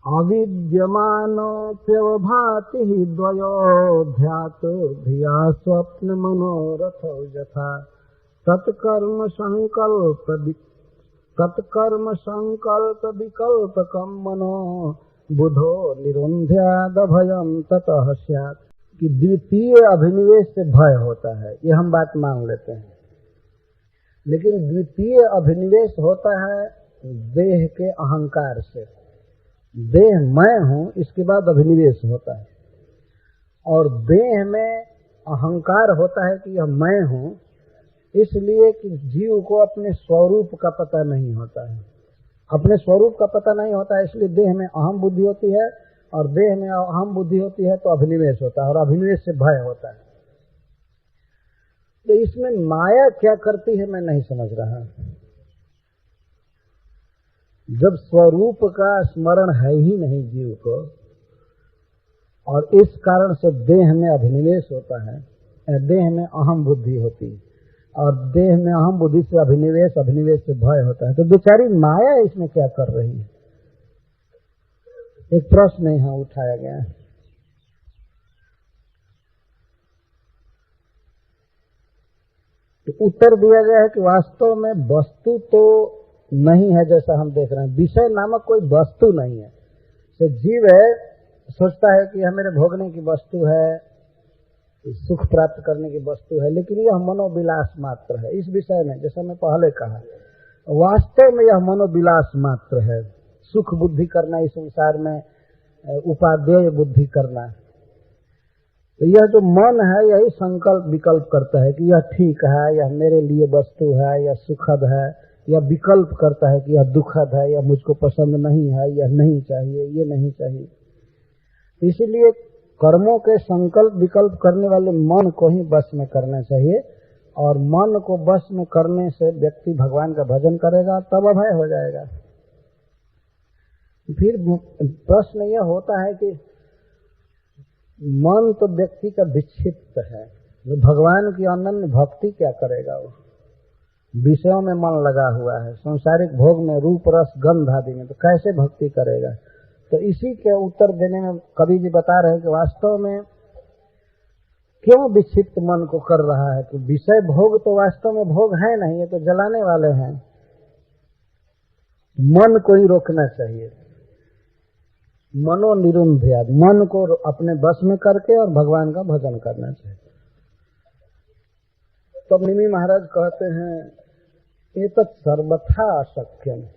अविद्यमानोऽप्यवभाति हि द्वयोऽध्यात् धिया स्वप्न मनोरथो यथा तत्कर्म संकल्प विकल्पकम मनो बुधो निरुन्ध्यादभयं ततः स्यात्। कि द्वितीय अभिनिवेश से भय होता है, ये हम बात मान लेते हैं, लेकिन द्वितीय अभिनिवेश होता है देह के अहंकार से। देह मैं हूं, इसके बाद अभिनिवेश होता है, और देह में अहंकार होता है कि यह मैं हूं, इसलिए कि जीव को अपने स्वरूप का पता नहीं होता है। अपने स्वरूप का पता नहीं होता है, इसलिए देह में अहम बुद्धि होती है, और देह में अहम बुद्धि होती है तो अभिनिवेश होता है, और अभिनिवेश से भय होता है। तो इसमें माया क्या करती है मैं नहीं समझ रहा। जब स्वरूप का स्मरण है ही नहीं जीव को, और इस कारण से देह में अभिनिवेश होता है, देह में अहम बुद्धि होती है, और देह में अहम बुद्धि से अभिनिवेश, अभिनिवेश से भय होता है, तो बेचारी माया इसमें क्या कर रही है? एक प्रश्न यहाँ उठाया गया है। तो उत्तर दिया गया है कि वास्तव में वस्तु तो नहीं है जैसा हम देख रहे हैं, विषय नामक कोई वस्तु नहीं है। तो जीव है, सोचता है कि यह मेरे भोगने की वस्तु है, सुख प्राप्त करने की वस्तु है, लेकिन यह मनोविलास मात्र है। इस विषय में जैसा मैं पहले कहा, वास्तव में यह मनोविलास मात्र है। सुख बुद्धि करना इस संसार में, उपादेय बुद्धि करना। तो यह जो मन है यही संकल्प विकल्प करता है कि यह ठीक है, यह मेरे लिए वस्तु है, यह सुखद है, यह विकल्प करता है कि यह दुखद है, यह मुझको पसंद नहीं है, यह नहीं चाहिए, ये नहीं चाहिए। इसीलिए कर्मों के संकल्प विकल्प करने वाले मन को ही वश में करना चाहिए, और मन को वश में करने से व्यक्ति भगवान का भजन करेगा, तब अभय हो जाएगा। फिर प्रश्न यह होता है कि मन तो व्यक्ति का विक्षिप्त है, भगवान की अनन्य भक्ति क्या करेगा? वो विषयों में मन लगा हुआ है, सांसारिक भोग में, रूप रस गंध आदि में, तो कैसे भक्ति करेगा? तो इसी के उत्तर देने में कवि जी बता रहे हैं कि वास्तव में क्यों विक्षिप्त मन को कर रहा है कि विषय भोग तो वास्तव में भोग है नहीं, ये तो जलाने वाले हैं। मन को ही रोकना चाहिए, मनो निरुन्ध्यात्, मन को अपने बस में करके और भगवान का भजन करना चाहिए। तब तो निमि महाराज कहते हैं ये तो सर्वथा अशक्य,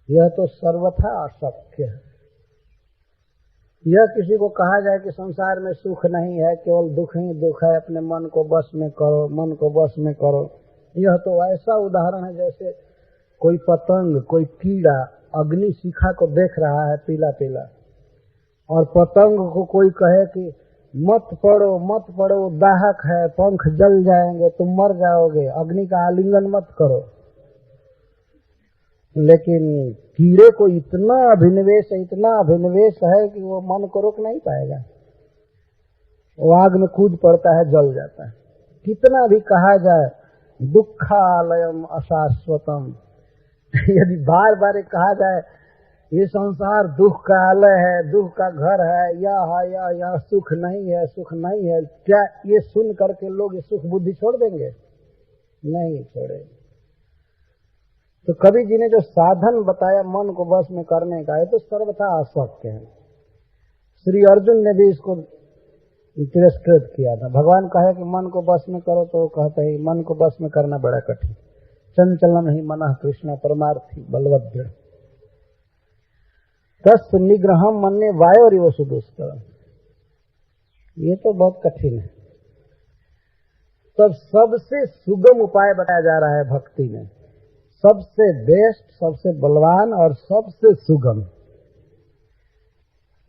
यह तो सर्वथा अशक्य है। यह किसी को कहा जाए कि संसार में सुख नहीं है, केवल दुख ही दुख है, अपने मन को बस में करो, मन को बस में करो, यह तो ऐसा उदाहरण है जैसे कोई पतंग, कोई कीड़ा अग्नि शिखा को देख रहा है पीला पीला, और पतंग को कोई कहे कि मत पड़ो मत पड़ो, दाहक है, पंख जल जाएंगे, तुम मर जाओगे, अग्नि का आलिंगन मत करो। लेकिन कीड़े को इतना अभिनिवेश है कि वो मन को रोक नहीं पाएगा, वो आग में कूद पड़ता है, जल जाता है। कितना भी कहा जाए दुखालयम अशाश्वतम, यदि बार बार कहा जाए ये संसार दुख का आलय है, दुख का घर है, यह सुख नहीं है, सुख नहीं है, क्या ये सुन करके लोग ये सुख बुद्धि छोड़ देंगे? नहीं छोड़ेंगे। तो कवि जी ने जो साधन बताया मन को वश में करने का, ये तो सर्वथा अशक्य है। श्री अर्जुन ने भी इसको तिरस्कृत किया था। भगवान कहे कि मन को वश में करो, तो वो कहते हैं मन को वश में करना बड़ा कठिन। चंचलम ही मनः कृष्ण परमार्थी बलवद्र तस् निग्रहम मन्ये वायोरिव सुदुष्करम, ये तो बहुत कठिन है। तब सबसे सुगम उपाय बताया जा रहा है भक्ति में, सबसे बेस्ट, सबसे बलवान और सबसे सुगम।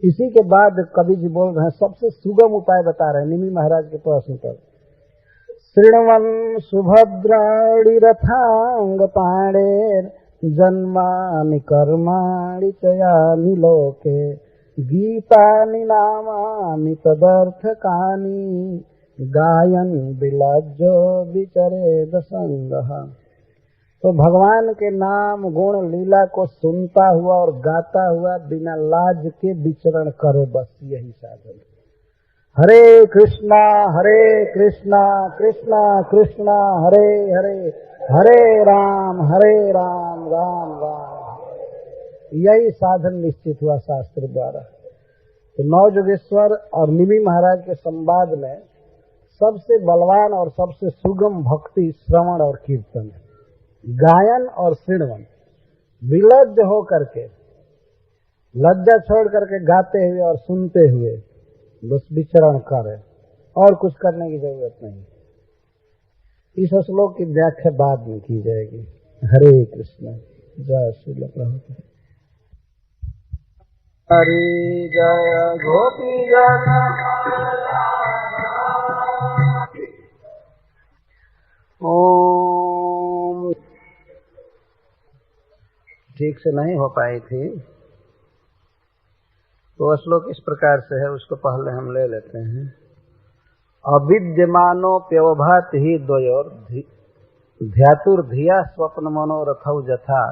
इसी के बाद कवि जी बोल रहे हैं सबसे सुगम उपाय बता रहे हैं निमि महाराज के प्रश्न पर। शृण्वन् सुभद्राणि रथांग पाणेर जन्मानि कर्माणि च यानि लोके गीतानि नामानि तदर्थकानि गायन् विलज्जो विचरेद संगः। तो भगवान के नाम गुण लीला को सुनता हुआ और गाता हुआ बिना लाज के विचरण करे, बस यही साधन। हरे कृष्णा कृष्णा कृष्णा हरे हरे, हरे राम राम राम, यही साधन निश्चित हुआ शास्त्र द्वारा। तो नवयोगेश्वर और निमि महाराज के संवाद में सबसे बलवान और सबसे सुगम भक्ति श्रवण और कीर्तन, गायन और श्रवण, विलज्ज हो करके, लज्जा छोड़ करके गाते हुए और सुनते हुए बस विचरण करे, और कुछ करने की जरूरत नहीं। इस श्लोक की व्याख्या बाद में की जाएगी। हरे कृष्ण, जय श्री प्रभुपाद। हरि जय गोपी जन, ओम। ठीक से नहीं हो पाई थी, तो श्लोक इस प्रकार से है, उसको पहले हम ले लेते हैं। अविद्यमानोप्यवभाति ही द्वयोर ध्यातुर्धिया स्वप्न मनोरथौ यथा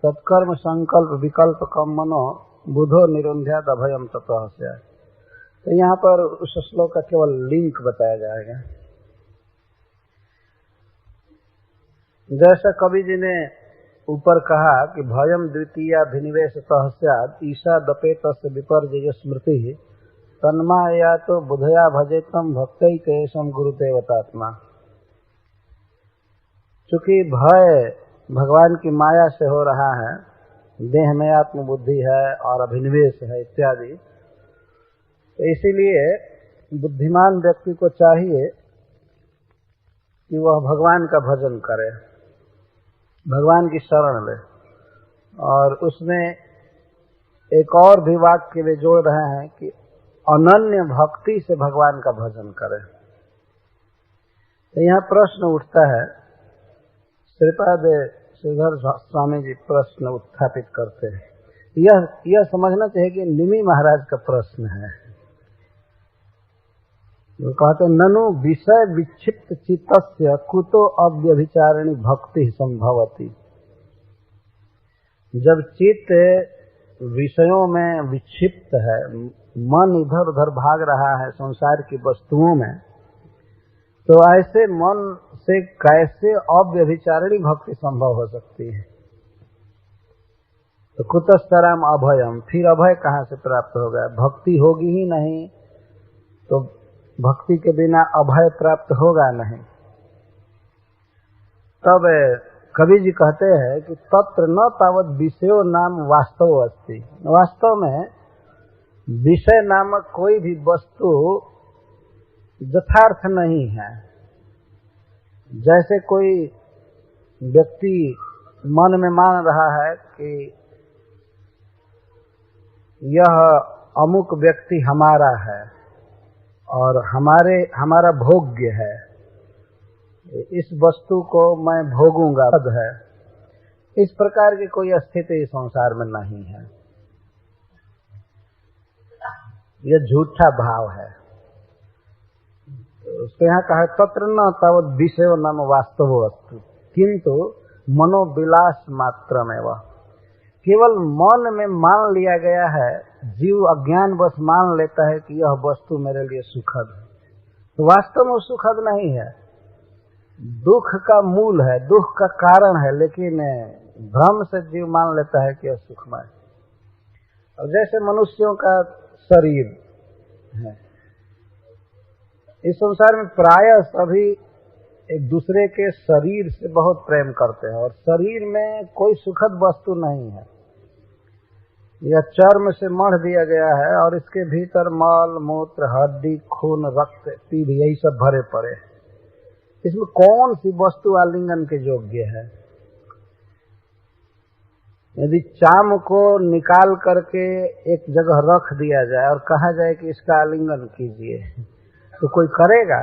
तत्कर्म संकल्प विकल्प कम मनो बुधो निरुंध्याद अभयम ततः स्यात्। तो यहाँ पर उस श्लोक का केवल लिंक बताया जाएगा। जैसा कवि जी ने ऊपर कहा कि भयम द्वितीयाभिनिवेशतः स्यात् ईशा दपेतस्य विपर्जय स्मृति तन्माया तो बुधया भजेतम भक्तैकेशम गुरुदेवतात्मा। चूंकि भय भगवान की माया से हो रहा है, देह में आत्मबुद्धि है और अभिनिवेश है इत्यादि, तो इसीलिए बुद्धिमान व्यक्ति को चाहिए कि वह भगवान का भजन करे, भगवान की शरण ले। और उसमें एक और भी वाक्य वे जोड़ रहे हैं कि अनन्य भक्ति से भगवान का भजन करे। तो यहाँ प्रश्न उठता है, श्रीपाद श्रीधर स्वामी जी प्रश्न उत्थापित करते हैं। यह समझना चाहिए कि निमि महाराज का प्रश्न है। वो कहते हैं, ननु विषय विक्षिप्त चित्तस्य कुतो अव्यभिचारिणी भक्ति संभवति। जब चित्त विषयों में विक्षिप्त है, मन इधर उधर भाग रहा है संसार की वस्तुओं में, तो ऐसे मन से कैसे अव्यभिचारिणी भक्ति संभव हो सकती है? तो कुतस्तराम अभयम, फिर अभय कहाँ से प्राप्त होगा? भक्ति होगी ही नहीं, तो भक्ति के बिना अभय प्राप्त होगा नहीं। तब कवि जी कहते हैं कि तत्र न तावत विषयो नाम वास्तव अस्ति। वास्तव में विषय नामक कोई भी वस्तु यथार्थ नहीं है। जैसे कोई व्यक्ति मन में मान रहा है कि यह अमुक व्यक्ति हमारा है और हमारा भोग्य है, इस वस्तु को मैं भोगूंगा है, इस प्रकार की कोई स्थिति इस संसार में नहीं है। यह झूठा भाव है। तो उसके यहाँ कहा तत्र न तावत् विषयो नाम वास्तवो अस्तु किंतु मनोविलास मात्रमेव। केवल मन में मान लिया गया है, जीव अज्ञान बस मान लेता है कि यह वस्तु मेरे लिए सुखद है, तो वास्तव में सुखद नहीं है, दुख का मूल है, दुख का कारण है, लेकिन भ्रम से जीव मान लेता है कि यह सुखमय। और जैसे मनुष्यों का शरीर है, इस संसार में प्रायः सभी एक दूसरे के शरीर से बहुत प्रेम करते हैं, और शरीर में कोई सुखद वस्तु नहीं है। यह चर्म से मढ़ दिया गया है और इसके भीतर मल मूत्र हड्डी खून रक्त पीढ़ यही सब भरे पड़े। इसमें कौन सी वस्तु आलिंगन के योग्य है? यदि चाम को निकाल करके एक जगह रख दिया जाए और कहा जाए कि इसका आलिंगन कीजिए, तो कोई करेगा?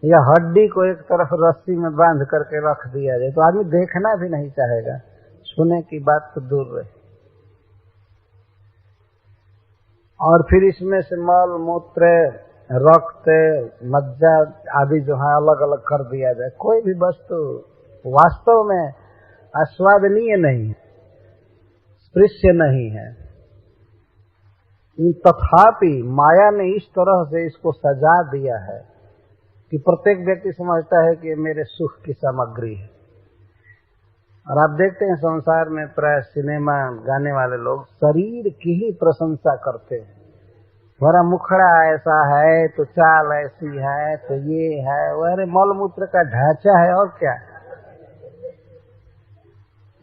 या हड्डी को एक तरफ रस्सी में बांध करके रख दिया जाए तो आदमी देखना भी नहीं चाहेगा, छूने की बात तो दूर रहे। और फिर इसमें से मल मूत्र रक्त मज्जा आदि जो है अलग अलग कर दिया जाए, कोई भी वस्तु वास्तव में आस्वादनीय नहीं है, स्पृश्य नहीं है। तथापि माया ने इस तरह से इसको सजा दिया है कि प्रत्येक व्यक्ति समझता है कि ये मेरे सुख की सामग्री है। और आप देखते हैं संसार में प्राय सिनेमा गाने वाले लोग शरीर की ही प्रशंसा करते हैं। हमारा मुखड़ा ऐसा है तो चाल ऐसी है तो ये है, अरे मलमूत्र का ढांचा है और क्या,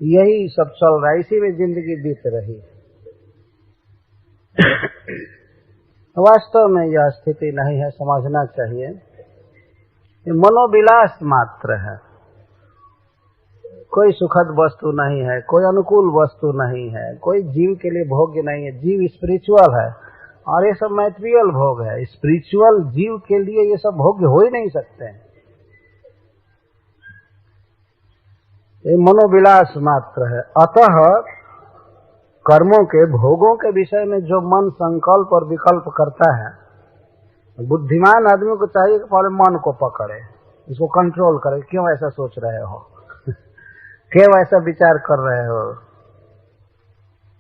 यही सब चल रहा है, इसी में जिंदगी बीत रही। वास्तव में यह स्थिति नहीं है, समझना चाहिए। ये मनोविलास मात्र है, कोई सुखद वस्तु नहीं है, कोई अनुकूल वस्तु नहीं है, कोई जीव के लिए भोग्य नहीं है। जीव स्पिरिचुअल है और ये सब मैटेरियल भोग है। स्पिरिचुअल जीव के लिए ये सब भोग्य हो ही नहीं सकते हैं। ये मनोविलास मात्र है। अतः कर्मों के भोगों के विषय में जो मन संकल्प और विकल्प करता है, बुद्धिमान आदमी को चाहिए कि पहले मन को पकड़े, इसको कंट्रोल करे। क्यों ऐसा सोच रहे हो, क्यों ऐसा विचार कर रहे हो,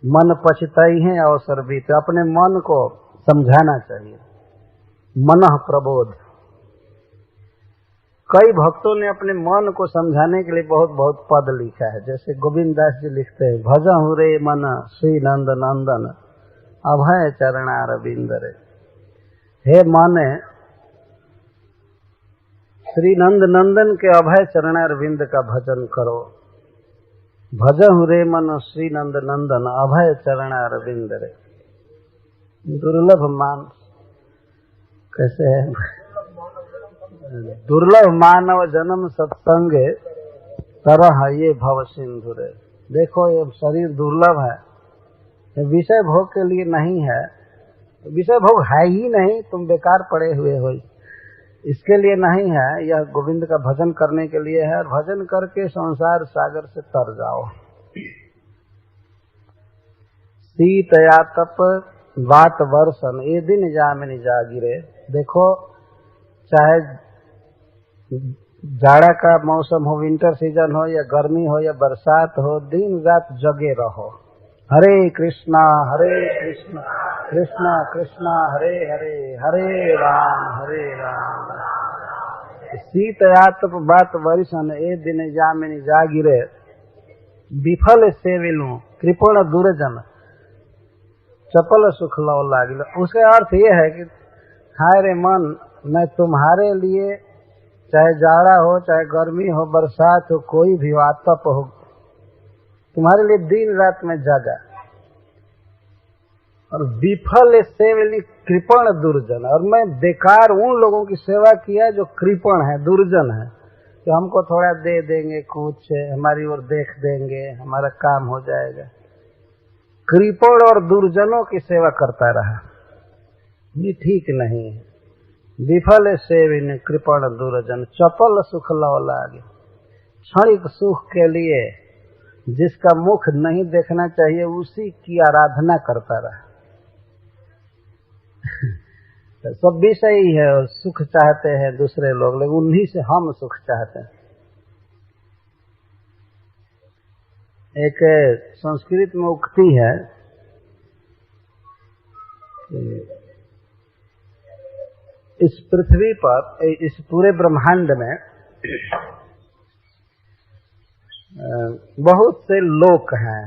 मन पछताई है अवसर भी, तो अपने मन को समझाना चाहिए। मनः प्रबोध। कई भक्तों ने अपने मन को समझाने के लिए बहुत बहुत पद लिखा है। जैसे गोविंद दास जी लिखते हैं, भजहु रे मन श्री नंद नंदन अभय चरणारविंद रे। हे मन, श्री नंद नंदन के अभय चरणारविंद का भजन करो। भजहु रे मन श्री नंद नंदन अभय चरणारविंद रे। दुर्लभ मानस, कैसे है, दुर्लभ मानव जन्म सत्संग तरह ये भव सिंधु रे। देखो ये शरीर दुर्लभ है, ये विषय भोग के लिए नहीं है, विषय भोग है ही नहीं, तुम बेकार पड़े हुए हो, इसके लिए नहीं है। यह गोविंद का भजन करने के लिए है, और भजन करके संसार सागर से तर जाओ। शीत या तप वात वर्षण ये दिन जामिनी जागिरे। देखो चाहे जाड़ा का मौसम हो, विंटर सीजन हो, या गर्मी हो या बरसात हो, दिन रात जगे रहो। हरे कृष्णा कृष्णा कृष्णा हरे हरे, हरे राम। शीत आतप बात वर्षण ए दिन जामिनी जागिरे। विफल सेविनु कृपण दुर्जन चपल सुख लौ लागिल। उसका अर्थ ये है कि हाय रे मन, मैं तुम्हारे लिए चाहे जाड़ा हो, चाहे गर्मी हो, बरसात हो, कोई भी आतप हो, तुम्हारे लिए दिन रात में जागा। और विफल सेवली कृपण दुर्जन, और मैं बेकार उन लोगों की सेवा किया जो कृपण है, दुर्जन है, कि हमको थोड़ा दे देंगे, कुछ हमारी ओर देख देंगे, हमारा काम हो जाएगा। कृपण और दुर्जनों की सेवा करता रहा, ये ठीक नहीं है। विफल सेविन कृपण दुर्जन चपल सुख लौ लागे। क्षणिक सुख के लिए जिसका मुख नहीं देखना चाहिए उसी की आराधना करता रहा। सब भी सही है, और सुख चाहते हैं दूसरे लोग, लेकिन उन्हीं से हम सुख चाहते हैं। एक संस्कृत में उक्ति है, इस पृथ्वी पर, इस पूरे ब्रह्मांड में बहुत से लोक हैं,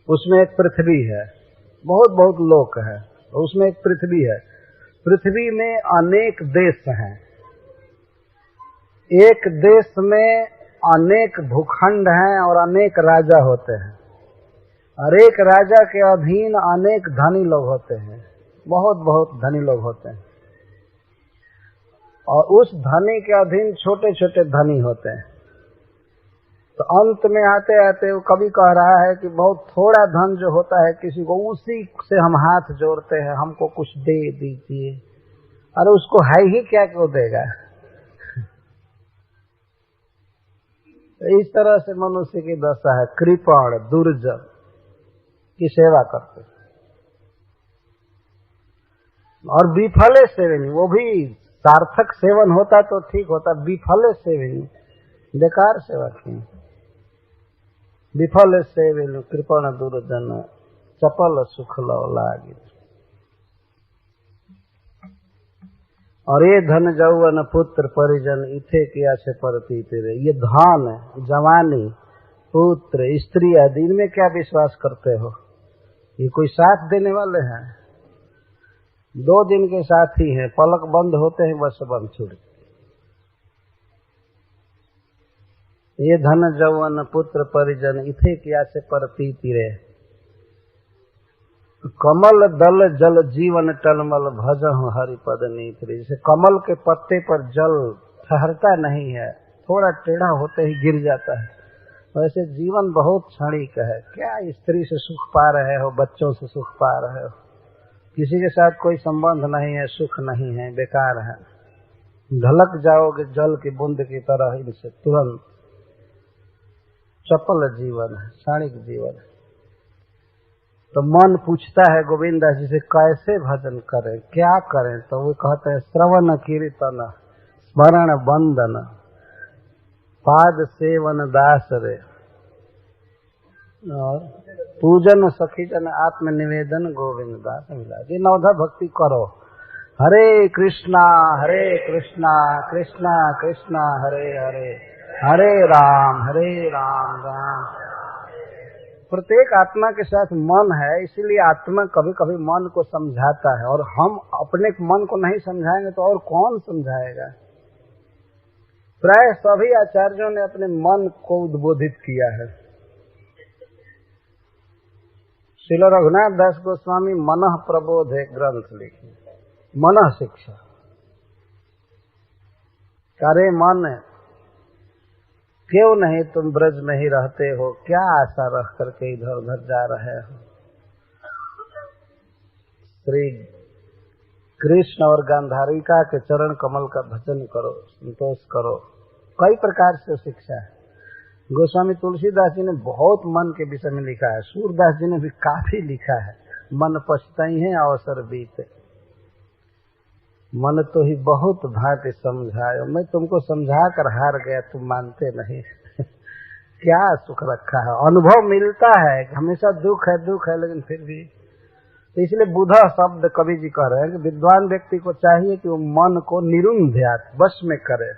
उसमें एक पृथ्वी है। बहुत बहुत लोक है, उसमें एक पृथ्वी है। पृथ्वी में अनेक देश हैं, एक देश में अनेक भूखंड हैं और अनेक राजा होते हैं, और एक राजा के अधीन अनेक धनी लोग होते हैं, बहुत बहुत धनी लोग होते हैं, और उस धनी के अधीन छोटे छोटे धनी होते हैं। तो अंत में आते आते वो कभी कह रहा है कि बहुत थोड़ा धन जो होता है किसी को, उसी से हम हाथ जोड़ते हैं, हमको कुछ दे दीजिए। अरे उसको है ही क्या क्यों देगा। इस तरह से मनुष्य की दशा है, कृपण दुर्जन की सेवा करते। और विफले सेवनी, वो भी सार्थक सेवन होता तो ठीक होता, विफले सेवनी बेकार सेवा की। विफल सेवे कृपण दुर्जन चपल सुख लागी। और ये धन जौवन पुत्र परिजन इथे किया से परती तेरे। ये धन, जवानी, पुत्र, स्त्री आदि, इनमें क्या विश्वास करते हो? ये कोई साथ देने वाले हैं? 2 दिन के साथी हैं, पलक बंद होते हैं बस बंद छूट। ये धन जौवन पुत्र परिजन इथे किया से परती तिरे। कमल दल जल जीवन टलमल भजहु हरिपद नीतरे। जैसे कमल के पत्ते पर जल ठहरता नहीं है, थोड़ा टेढ़ा होते ही गिर जाता है, वैसे जीवन बहुत क्षणिक है। क्या स्त्री से सुख पा रहे हो, बच्चों से सुख पा रहे हो, किसी के साथ कोई संबंध नहीं है, सुख नहीं है, बेकार है। ढलक जाओगे जल की बूंद की तरह इनसे तुरंत। चपल जीवन है, क्षणिक जीवन है। तो मन पूछता है गोविंद दास जी से कैसे भजन करें, क्या करें? तो वो कहते हैं श्रवण कीर्तन स्मरण बंदन पाद सेवन दास रे और पूजन सखी जन आत्म निवेदन गोविंद दास मिला। ये नवधा भक्ति करो। हरे कृष्णा कृष्णा कृष्णा हरे हरे, हरे राम राम। प्रत्येक आत्मा के साथ मन है, इसलिए आत्मा कभी कभी मन को समझाता है, और हम अपने मन को नहीं समझाएंगे तो और कौन समझाएगा? प्राय सभी आचार्यों ने अपने मन को उद्बोधित किया है। श्रील रघुनाथ दास गोस्वामी मनः प्रबोध एक ग्रंथ लिखे, मनः शिक्षा। अरे मन, क्यों नहीं तुम ब्रज में ही रहते हो? क्या आशा रख करके इधर उधर जा रहे हो? श्री कृष्ण और गांधारिका के चरण कमल का भजन करो, संतोष करो। कई प्रकार से शिक्षा है। गोस्वामी तुलसीदास जी ने बहुत मन के विषय में लिखा है, सूरदास जी ने भी काफी लिखा है। मन पछताई है अवसर बीते, मन तो ही बहुत भांति समझायो। मैं तुमको समझा कर हार गया, तुम मानते नहीं। क्या सुख रखा है? अनुभव मिलता है, हमेशा दुख है, लेकिन फिर भी। तो इसलिए बुधा शब्द कवि जी कह रहे हैं कि विद्वान व्यक्ति को चाहिए कि वो मन को निरुंध्यात वश में करे,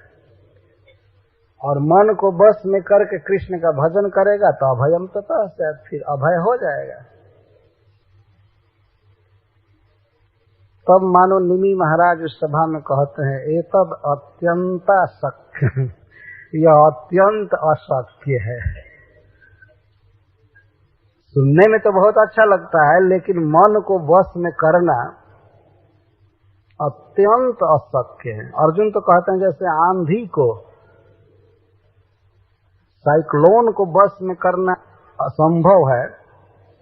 और मन को वश में करके कृष्ण का भजन करेगा तो अभयम ततः शायद फिर अभय हो जाएगा। तब मानो निमि महाराज उस सभा में कहते हैं, एतद अत्यंत शक्य, यह अत्यंत अशक्य है। सुनने में तो बहुत अच्छा लगता है, लेकिन मन को वश में करना अत्यंत अशक्य है। अर्जुन तो कहते हैं जैसे आंधी को, साइक्लोन को वश में करना असंभव है,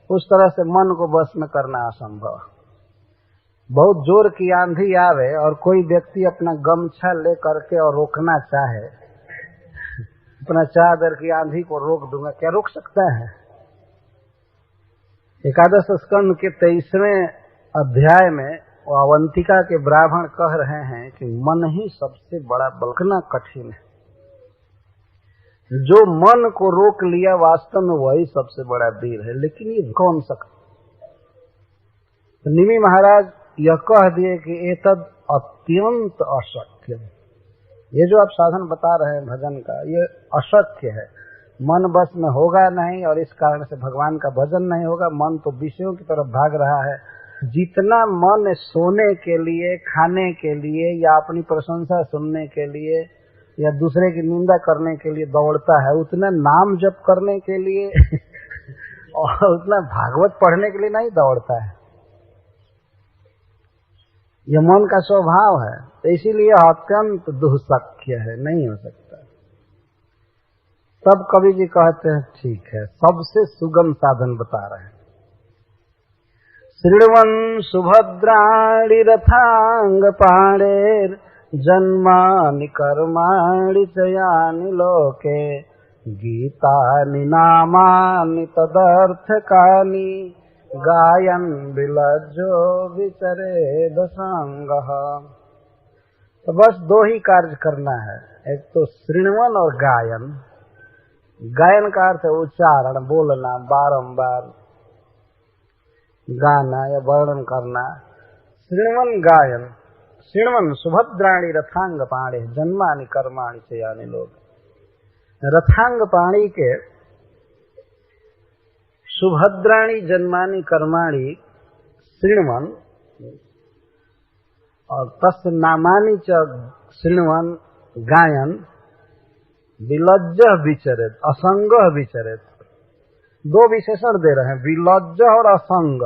उस तरह से मन को वश में करना असंभव है। बहुत जोर की आंधी आवे और कोई व्यक्ति अपना गमछा ले करके और रोकना चाहे, अपना चादर की आंधी को रोक दूंगा, क्या रोक सकता है? एकादश स्कंद के 23वें अध्याय में अवंतिका के ब्राह्मण कह रहे हैं कि मन ही सबसे बड़ा बलकना कठिन है। जो मन को रोक लिया वास्तव में वही सबसे बड़ा वीर है, लेकिन ये कौन सकता? तो निमि महाराज यह कह दिए कि एतद अत्यंत अशक्य। ये जो आप साधन बता रहे हैं भजन का, ये अशक्य है। मन बस में होगा नहीं, और इस कारण से भगवान का भजन नहीं होगा। मन तो विषयों की तरफ भाग रहा है। जितना मन सोने के लिए, खाने के लिए, या अपनी प्रशंसा सुनने के लिए, या दूसरे की निंदा करने के लिए दौड़ता है, उतना नाम जप करने के लिए और उतना भागवत पढ़ने के लिए नहीं दौड़ता है। यह मन का स्वभाव है, तो इसीलिए अत्यंत दुःशक्य है, नहीं हो सकता। तब कवि जी कहते हैं ठीक है, सबसे सुगम साधन बता रहे हैं। श्रीवन सुभद्राणि रथांग पाणेर जन्मानि कर्माणि च यानि लोके गीतानि नामानि तदर्थकानि गायन विलज्जो विचरे दसंगः। तो बस 2 ही कार्य करना है। एक तो श्रृणवन और गायन। गायन का अर्थ है उच्चारण, बोलना, बारंबार गाना या वर्णन करना। श्रृणवन गायन। श्रृणवन सुभद्राणी रथांग पाणे जन्मानि कर्माणि से यानी लोग रथांग पाणी के सुभद्राणी जन्मानि कर्माणि श्रृणवन और तस् नामानि च श्रृणवन गायन विलज्ज विचरित असंग विचरित। दो विशेषण दे रहे हैं, विलज्ज और असंग।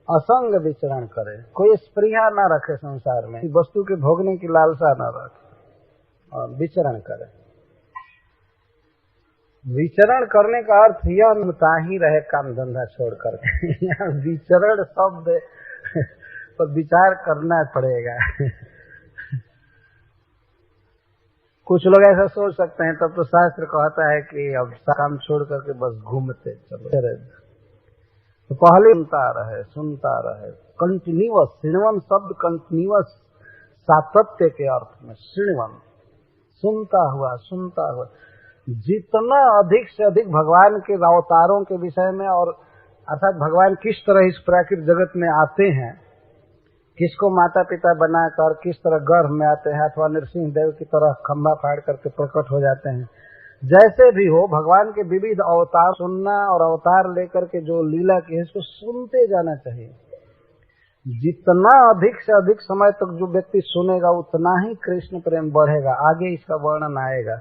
असंग विचरण करे, कोई स्पृहा न रखे संसार में, वस्तु के भोगने की लालसा न रखे और विचरण करे। विचरण करने का अर्थ यह नता ही रहे काम धंधा छोड़ करके। यहाँ विचरण शब्द पर विचार करना पड़ेगा। कुछ लोग ऐसा सोच सकते हैं, तब तो शास्त्र कहता है कि अब काम छोड़ करके बस घूमते चलो। तो पहले सुनता रहे कंटिन्यूअस। श्रृणवन शब्द कंटिन्यूअस सातत्य के अर्थ में श्रृणवन सुनता हुआ। जितना अधिक से अधिक भगवान के अवतारों के विषय में और अर्थात भगवान किस तरह इस प्राकृतिक जगत में आते हैं, किसको माता पिता बनाकर किस तरह गर्भ में आते हैं अथवा नरसिंह देव की तरह खंभा फाड़ करके प्रकट हो जाते हैं, जैसे भी हो भगवान के विविध अवतार सुनना और अवतार लेकर के जो लीला की है इसको सुनते जाना चाहिए। जितना अधिक से अधिक समय तक जो व्यक्ति सुनेगा उतना ही कृष्ण प्रेम बढ़ेगा। आगे इसका वर्णन आएगा।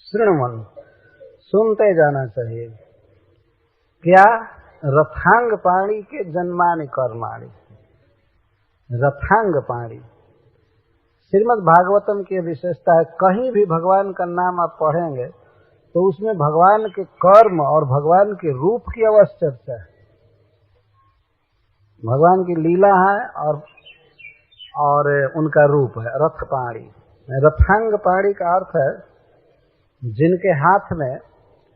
श्रृणवन सुनते जाना चाहिए। क्या? रथांग पाणी के जन्मानि कर्माणि। रथांग पाणी श्रीमद् भागवतम की विशेषता है, कहीं भी भगवान का नाम आप पढ़ेंगे तो उसमें भगवान के कर्म और भगवान के रूप की अवश्य चर्चा है। भगवान की लीला है और उनका रूप है। रथ पाणी, रथांग पाणी का अर्थ है जिनके हाथ में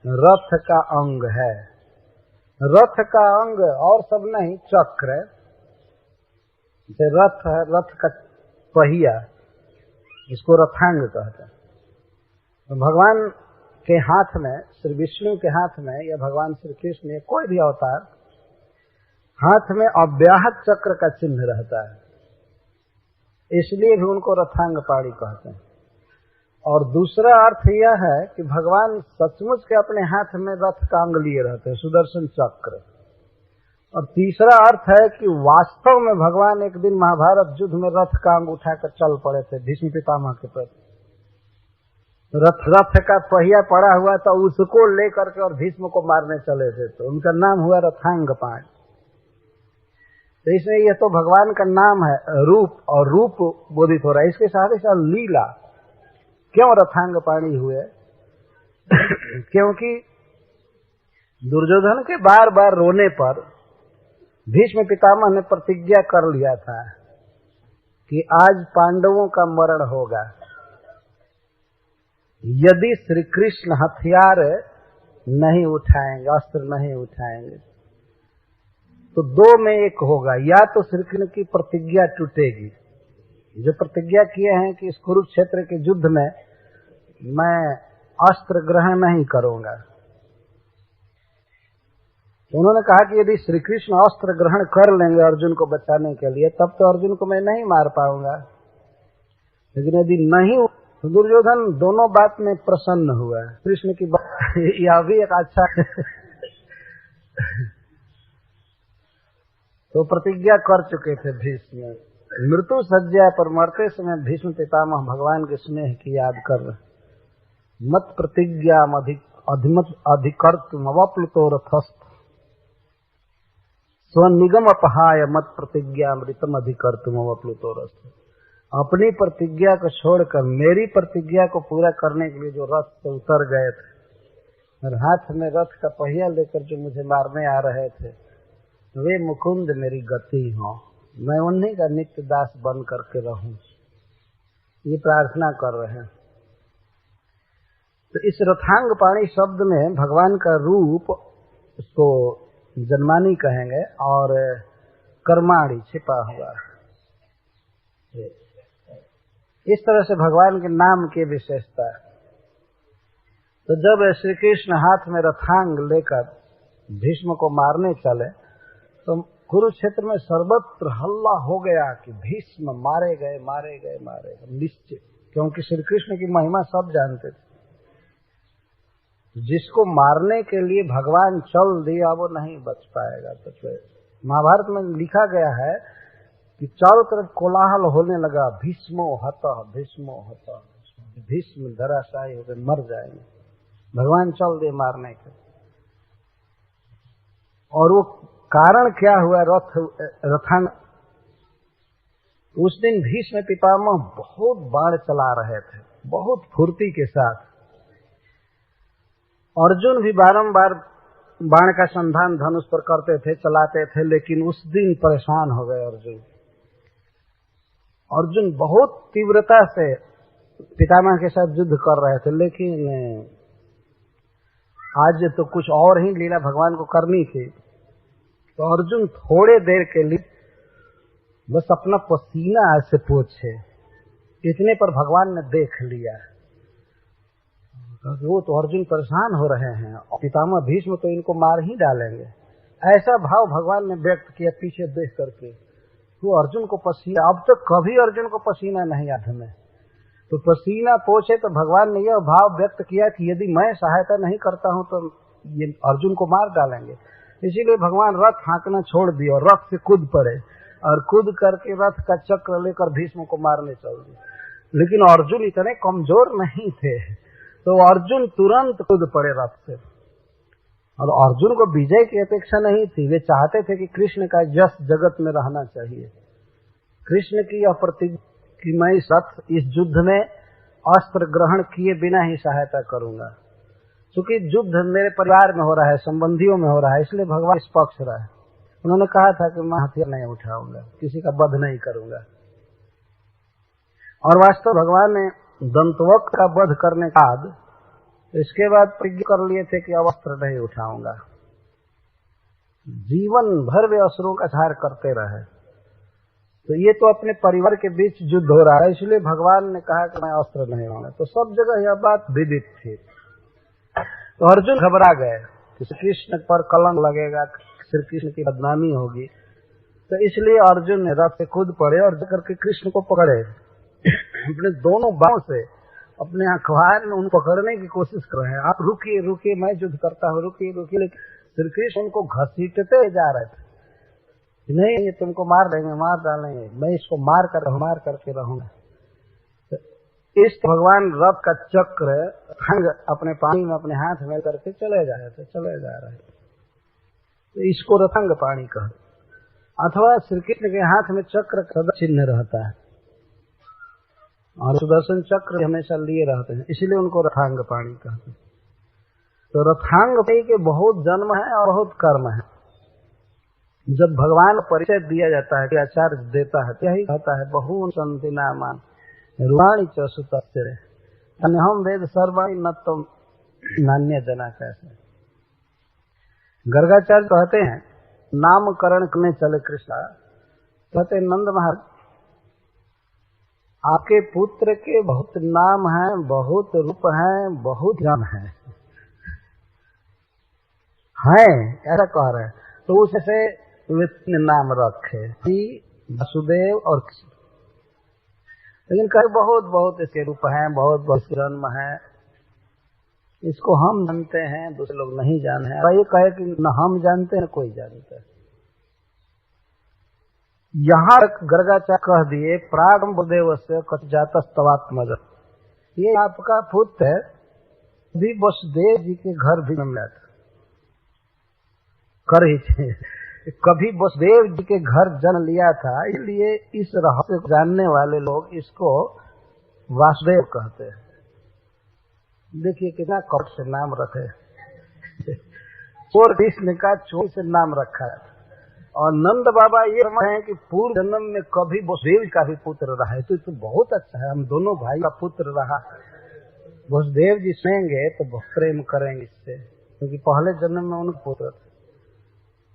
रथ का अंग है। रथ का अंग और सब नहीं, चक्र जैसे रथ है, रथ का पहिया, इसको रथांग कहते हैं। तो भगवान के हाथ में, श्री विष्णु के हाथ में या भगवान श्री कृष्ण कोई भी अवतार हाथ में अव्याहत चक्र का चिन्ह रहता है, इसलिए भी उनको रथांग पाणी कहते हैं। और दूसरा अर्थ यह है कि भगवान सचमुच के अपने हाथ में रथ का अंग लिए रहते हैं, सुदर्शन चक्र। और तीसरा अर्थ है कि वास्तव में भगवान एक दिन महाभारत युद्ध में रथ का अंग उठाकर चल पड़े थे भीष्म पितामह के प्रति। रथ का पहिया पड़ा हुआ था, उसको लेकर के और भीष्म को मारने चले थे, तो उनका नाम हुआ रथांग पाणी। तो इसमें यह तो भगवान का नाम है, रूप, और रूप बोधित हो रहा है। इसके साथ ही साथ लीला। क्यों रथांग पाणी हुए? क्योंकि दुर्योधन के बार बार रोने पर भीष्म पितामह ने प्रतिज्ञा कर लिया था कि आज पांडवों का मरण होगा यदि श्री कृष्ण हथियार नहीं उठाएंगे, अस्त्र नहीं उठाएंगे। तो दो में एक होगा, या तो श्री कृष्ण की प्रतिज्ञा टूटेगी, जो प्रतिज्ञा किए हैं कि इस कुरुक्षेत्र के युद्ध में मैं अस्त्र ग्रहण नहीं करूंगा। तो उन्होंने कहा कि यदि श्री कृष्ण अस्त्र ग्रहण कर लेंगे अर्जुन को बचाने के लिए, तब तो अर्जुन को मैं नहीं मार पाऊंगा। लेकिन यदि नहीं, तो दुर्योधन दोनों बात में प्रसन्न हुआ। कृष्ण की बात यह भी एक अच्छा तो प्रतिज्ञा कर चुके थे भीष्म। मृत्यु सज्जा पर मरते समय भीष्म पितामह भगवान के स्नेह की याद कर रहे। मत प्रतिज्ञा अधिकर्तुम अवप्लुतो रथस्थ स्वनिगम अपहाय मत प्रतिज्ञा अमृतम अधिकर्तुम अवप्लुतो रथ। अपनी प्रतिज्ञा को छोड़कर मेरी प्रतिज्ञा को पूरा करने के लिए जो रथ से उतर गए थे और हाथ में रथ का पहिया लेकर जो मुझे मारने आ रहे थे, वे मुकुंद मेरी गति हो, मैं उन्हीं का नित्य दास बन करके रहूं, ये प्रार्थना कर रहे हैं। तो इस रथांग पाणी शब्द में भगवान का रूप, उसको जन्मानी कहेंगे, और कर्माणी छिपा हुआ। इस तरह से भगवान के नाम की विशेषता है। तो जब श्री कृष्ण हाथ में रथांग लेकर भीष्म को मारने चले तो कुरुक्षेत्र में सर्वत्र हल्ला हो गया कि भीष्म मारे गए मारे गए मारे गए, निश्चित, क्योंकि श्री कृष्ण की महिमा सब जानते थे। जिसको मारने के लिए भगवान चल दिया वो नहीं बच पाएगा। तो महाभारत में लिखा गया है कि चारों तरफ कोलाहल होने लगा, भीष्मो हतः भीष्मो हतः, भीष्म धराशायी होकर मर जाएंगे, भगवान चल दिए मारने के। और वो कारण क्या हुआ, रथांग। उस दिन भीष्म पितामह बहुत बाण चला रहे थे, बहुत फुर्ती के साथ। अर्जुन भी बारंबार बाण का संधान धनुष पर करते थे, चलाते थे, लेकिन उस दिन परेशान हो गए अर्जुन बहुत तीव्रता से पितामह के साथ युद्ध कर रहे थे, लेकिन आज तो कुछ और ही लीला भगवान को करनी थी। तो अर्जुन थोड़े देर के लिए बस अपना पसीना ऐसे पोंछे, इतने पर भगवान ने देख लिया। वो तो अर्जुन परेशान हो रहे हैं और पितामह भीष्म तो इनको मार ही डालेंगे, ऐसा भाव भगवान ने व्यक्त किया पीछे देख करके। वो अर्जुन को पसीना, अब तक कभी अर्जुन को पसीना नहीं आता में, तो पसीना पोछे तो भगवान ने यह भाव व्यक्त किया कि यदि मैं सहायता नहीं करता हूं तो ये अर्जुन को मार डालेंगे। इसीलिए भगवान रथ हाँकना छोड़ दिए और रथ से कूद पड़े और कूद करके रथ का चक्र लेकर भीष्म को मारने चल दिए। लेकिन अर्जुन इतने कमजोर नहीं थे, तो अर्जुन तुरंत कूद पड़े रथ से। और अर्जुन को विजय की अपेक्षा नहीं थी, वे चाहते थे कि कृष्ण का यश जगत में रहना चाहिए। कृष्ण की यह प्रतिज्ञा कि मैं इस युद्ध में अस्त्र ग्रहण किए बिना ही सहायता करूंगा, क्योंकि युद्ध मेरे परिवार में हो रहा है, संबंधियों में हो रहा है, इसलिए भगवान इस पक्ष रहा है। उन्होंने कहा था कि मैं हथियार नहीं उठाऊंगा, किसी का वध नहीं करूंगा। और वास्तव भगवान ने दंतवक्र का वध करने के बाद इसके बाद प्रतिज्ञा कर लिए थे कि अब अस्त्र नहीं उठाऊंगा। जीवन भर वे असुरों का संहार करते रहे। तो ये तो अपने परिवार के बीच युद्ध हो रहा है, इसलिए भगवान ने कहा कि मैं अस्त्र नहीं लूंगा। तो सब जगह यह बात विदित थी। तो अर्जुन घबरा गए कि श्री कृष्ण पर कलंक लगेगा, श्री कृष्ण की बदनामी होगी। तो इसलिए अर्जुन ने रथ से कूद पड़े और जाकर के कृष्ण को पकड़े, अपने दोनों बाहों से अपने अखबार में उनको पकड़ने की कोशिश कर रहे हैं। आप रुकिए रुकिए, मैं युद्ध करता हूँ, रुकिए रुकिए। लेकिन श्री कृष्ण उनको घसीटते जा रहे थे, नहीं ये तुमको मार देंगे, मार डालेंगे, मैं इसको मार करके रहूंगा। तो इस भगवान रथ का चक्र हंग अपने पानी में अपने हाथ में करके चले जा रहे थे। तो इसको रथंग पाणी कह, अथवा श्री कृष्ण के हाथ में चक्र का सदा चिन्ह रहता है और सुदर्शन चक्र हमेशा लिए रहते हैं, इसीलिए उनको रथांग पाणी कहते हैं। तो रथांग पाणी के बहुत जन्म है और बहुत कर्म है। जब भगवान परिचय दिया जाता है, आचार्य देता है, यही कहता है बहून संति नामान रूपाणि च सुतस्तिरे अन्यहम वेद सर्वाणि न तुम नान्य जना। कैसे गर्गाचार्य कहते हैं नामकरण करने चले कृष्ण, कहते नंद महाराज आपके पुत्र के बहुत नाम हैं, बहुत रूप हैं, बहुत जन हैं, ऐसा कह रहे हैं। तो उससे वे नाम रखे वसुदेव और कृष्ण, लेकिन कहे बहुत बहुत इसके रूप हैं, बहुत बहुत जन्म है, इसको हम जानते हैं, दूसरे लोग नहीं जाने हैं। और ये कहे कि न हम जानते हैं कोई जानता है। यहाँ तक गर्गाचार्य कह दिए प्रागम वसुदेव से जातस्तवात्मज, ये आपका पुत्र है, भी वसुदेव जी के घर भी जन्म लिया था, कर ही थे, कभी वसुदेव जी के घर जन्म लिया था। इसलिए इस रहस्य को जानने वाले लोग इसको वासुदेव कहते हैं। देखिए कितना कपट से नाम रखे, और कृष्ण का चोरी से नाम रखा है। और नंद बाबा ये समझ हैं कि पूर्व जन्म में कभी वसुदेव का भी पुत्र रहा है, तो बहुत अच्छा है, हम दोनों भाई का पुत्र रहा। वसुदेव जी सुनेंगे तो बहुत प्रेम करेंगे इससे, क्योंकि पहले जन्म में उनका पुत्र था।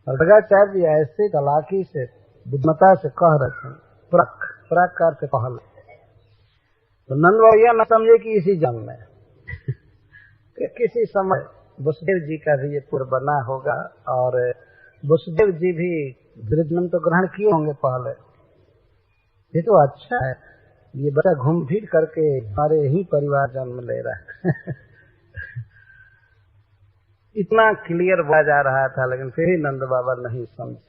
गर्गाचार्य जी ऐसे चालाकी से बुद्धिमता से कह रहे थे, प्रकार से पहले तो नंद बाबा यह न समझे कि इसी जन्म में कि किसी समय वसुदेव जी का भी ये पूर्व बना होगा और वसुदेव जी भी जन्म तो ग्रहण किए होंगे पहले। ये तो अच्छा है, ये बड़ा घूम फिर करके हमारे ही परिवार जन्म ले रहा है। इतना क्लियर बोला जा रहा था, लेकिन फिर ही नंद बाबा नहीं समझे।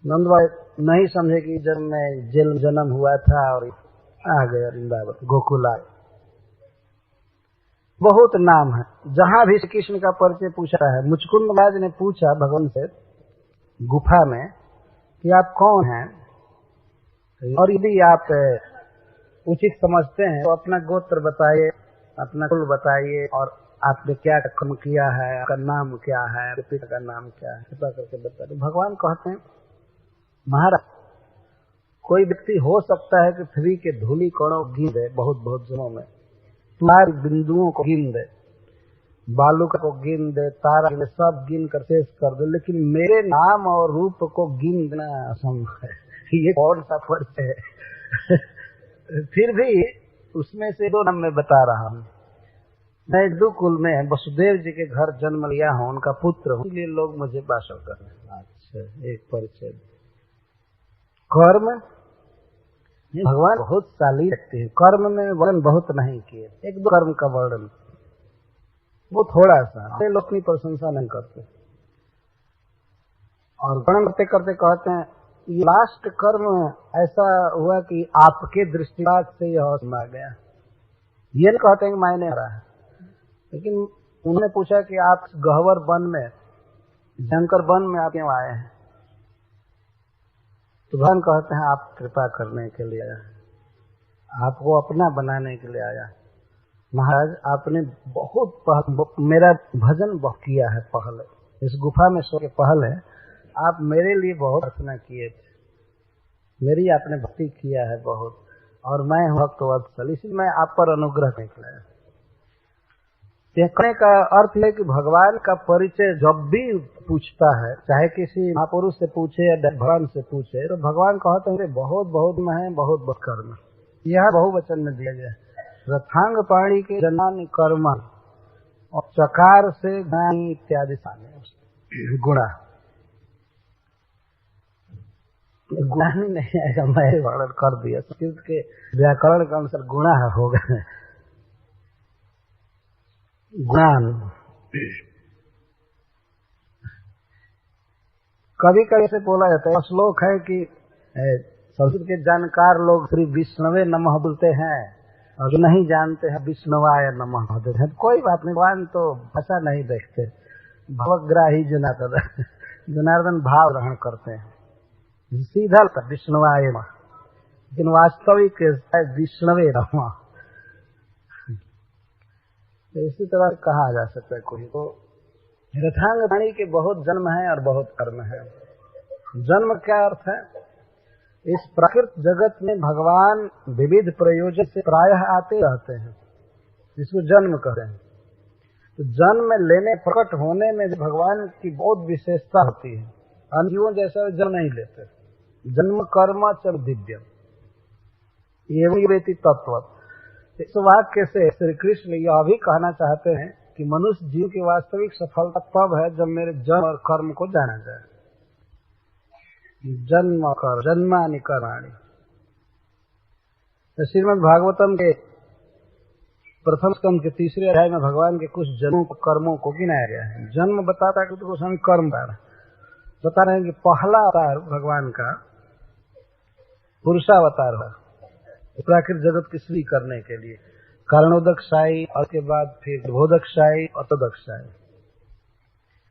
नंद बाबा नहीं समझे कि जब मैं जेल में जन्म हुआ था और आ गए वृंदावन गोकुल आए। बहुत नाम है, जहां भी श्री कृष्ण का परिचय पूछा है। मुचकुंद महाराज ने पूछा भगवान से गुफा में कि आप कौन हैं, और यदि आप उचित समझते हैं तो अपना गोत्र बताइए, अपना कुल बताइए, और आपने क्या कर्म किया है, आपका नाम क्या है, आपके पिता का नाम क्या है, कृपा करके बताइए। भगवान कहते हैं महाराज, कोई व्यक्ति हो सकता है कि पृथ्वी के धूलि कणों को गिन दे, बहुत बहुत जन्मों में तुम्हारे बिंदुओं को गिन दे, बालू को गिन दे, तारा गिन दे, सब गिन कर शेष कर दे, लेकिन मेरे नाम और रूप को गिनना असंभव है। ये कौन सा फर्क है? फिर भी उसमें से दो नाम मैं बता रहा हूँ। मैं यदुकुल में वसुदेव जी के घर जन्म लिया हूँ, उनका पुत्र हूँ, इसलिए लोग मुझे वासव कर रहे हैं। अच्छा, एक परिचय। कर्म भगवान बहुत साली रखते हैं, कर्म में वर्णन बहुत नहीं किए, एक दो कर्म का वर्णन, वो थोड़ा सा, लोग अपनी प्रशंसा नहीं करते। और वर्णन करते करते कहते हैं ये लास्ट कर्म ऐसा हुआ कि आपके दृष्टिपात से यह सुना गया। ये नहीं कहते हैं कि मैंने रहा है, लेकिन उन्होंने पूछा कि आप गहवर वन में, शंकर वन में आप क्यों आए हैं? तो भगवान कहते हैं आप कृपा करने के लिए आया, आपको अपना बनाने के लिए आया। महाराज आपने बहुत मेरा भजन बहुत किया है पहले, इस गुफा में सो के पहले आप मेरे लिए बहुत प्रार्थना किए थे, मेरी आपने भक्ति किया है बहुत, और मैं भक्त वत्सल, इसलिए मैं आप पर अनुग्रह निकला। कहने का अर्थ है कि भगवान का परिचय जब भी पूछता है, चाहे किसी महापुरुष से पूछे या भगवान से पूछे, तो भगवान कहते हैं बहुत बहुत है, बहुत बहुत कर्म। यह बहुवचन में दिया गया, रथांग पाणी के जनानि कर्म और चकार से ज्ञानी इत्यादि सामने गुणा। ज्ञानी नहीं आएगा, मैं वर्णन कर दिया, संस्कृत के व्याकरण के अनुसार गुणा होगा, ज्ञान। कभी कभी से बोला जाता है, श्लोक है कि संस्कृत के जानकार लोग श्री विष्णवे नमः बोलते हैं, और जो नहीं जानते हैं विष्णुवाय नमः बोलते हैं। कोई बात नहीं, भगवान तो भाषा नहीं देखते, भवग्राही जनार्दन भाव ग्रहण करते हैं, सीधा विष्णुवाय नमः, लेकिन वास्तविक विष्णवे नमः। तो इसी तरह कहा जा सकता है कोई तो। रथांग पाणी के बहुत जन्म है और बहुत कर्म है। जन्म क्या अर्थ है? इस प्राकृत जगत में भगवान विविध प्रयोजन से प्रायः आते रहते हैं, इसको जन्म कहते हैं। तो जन्म लेने, प्रकट होने में भगवान की बहुत विशेषता होती है, अन्य जीवों जैसा जन्म नहीं लेते। जन्म कर्म च दिव्यम एवं वेति तत्व। इस वाक्य से श्री कृष्ण यह भी कहना चाहते हैं कि मनुष्य जीव की वास्तविक सफलता तब है जब मेरे जन्म और कर्म को जाना जाए। जन्म कर जन्मानि कर्माणि। श्रीमद् भागवतम के प्रथम स्कंद के तीसरे अध्याय में भगवान के कुछ जन्मों कर्मों को गिनाया गया है। जन्म बताता है कि तो हम कर्म बता रहे हैं कि पहला अवतार भगवान का पुरुषावतार हुआ प्राकृत जगत की सृष्टि करने के लिए, कारणोदकशायी, और के बाद फिर बोधकशायी और तदकशायी।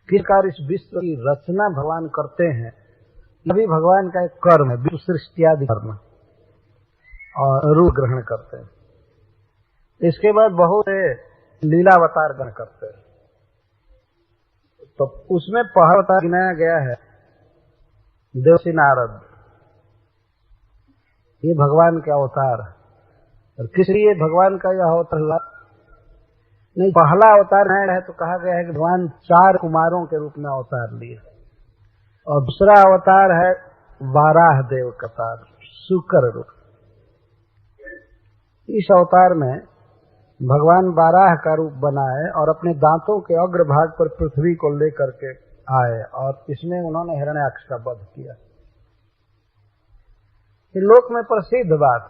किस कार्य इस विश्व की रचना भगवान करते हैं, अभी भगवान का एक कर्म है, विश्व सृष्टि आदि कर्म, और रूप ग्रहण करते हैं। इसके बाद बहुत से लीलावतार ग्रहण करते हैं। तो उसमें पहला अवतार गिनाया गया है देवर्षि नारद, ये भगवान का अवतार है। और किस लिए भगवान का यह अवतार हुआ? नहीं, पहला अवतार है तो कहा गया है कि भगवान 4 कुमारों के रूप में अवतार लिए, और दूसरा अवतार है वाराह देव का अवतार, शुकर रूप। इस अवतार में भगवान बाराह का रूप बनाए और अपने दांतों के अग्रभाग पर पृथ्वी को लेकर के आए और इसमें उन्होंने हिरण्याक्ष का वध किया। ये लोक में प्रसिद्ध बात।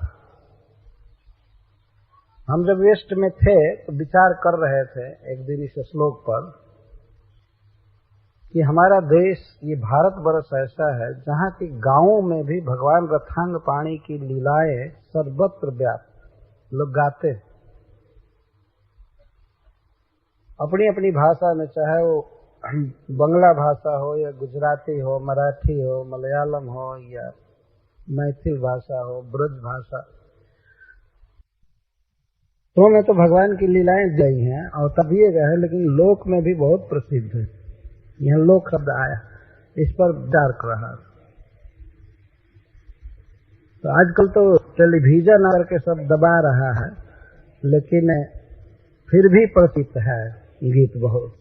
हम जब वेस्ट में थे तो विचार कर रहे थे एक दिन इस श्लोक पर कि हमारा देश, ये भारतवर्ष ऐसा है जहां की गांवों में भी भगवान रथांग पाणी की लीलाएं सर्वत्र व्याप्त, लोग गाते अपनी अपनी भाषा में, चाहे वो बंगला भाषा हो या गुजराती हो, मराठी हो, मलयालम हो या मैथिल भाषा हो, ब्रज भाषा, तो में तो भगवान की लीलाएं गई हैं और तभी गए हैं, लेकिन लोक में भी बहुत प्रसिद्ध है। यह लोक शब्द आया, इस पर विचार कर रहा। तो आजकल तो टेलीविजन करके सब दबा रहा है, लेकिन फिर भी प्रसिद्ध है गीत बहुत।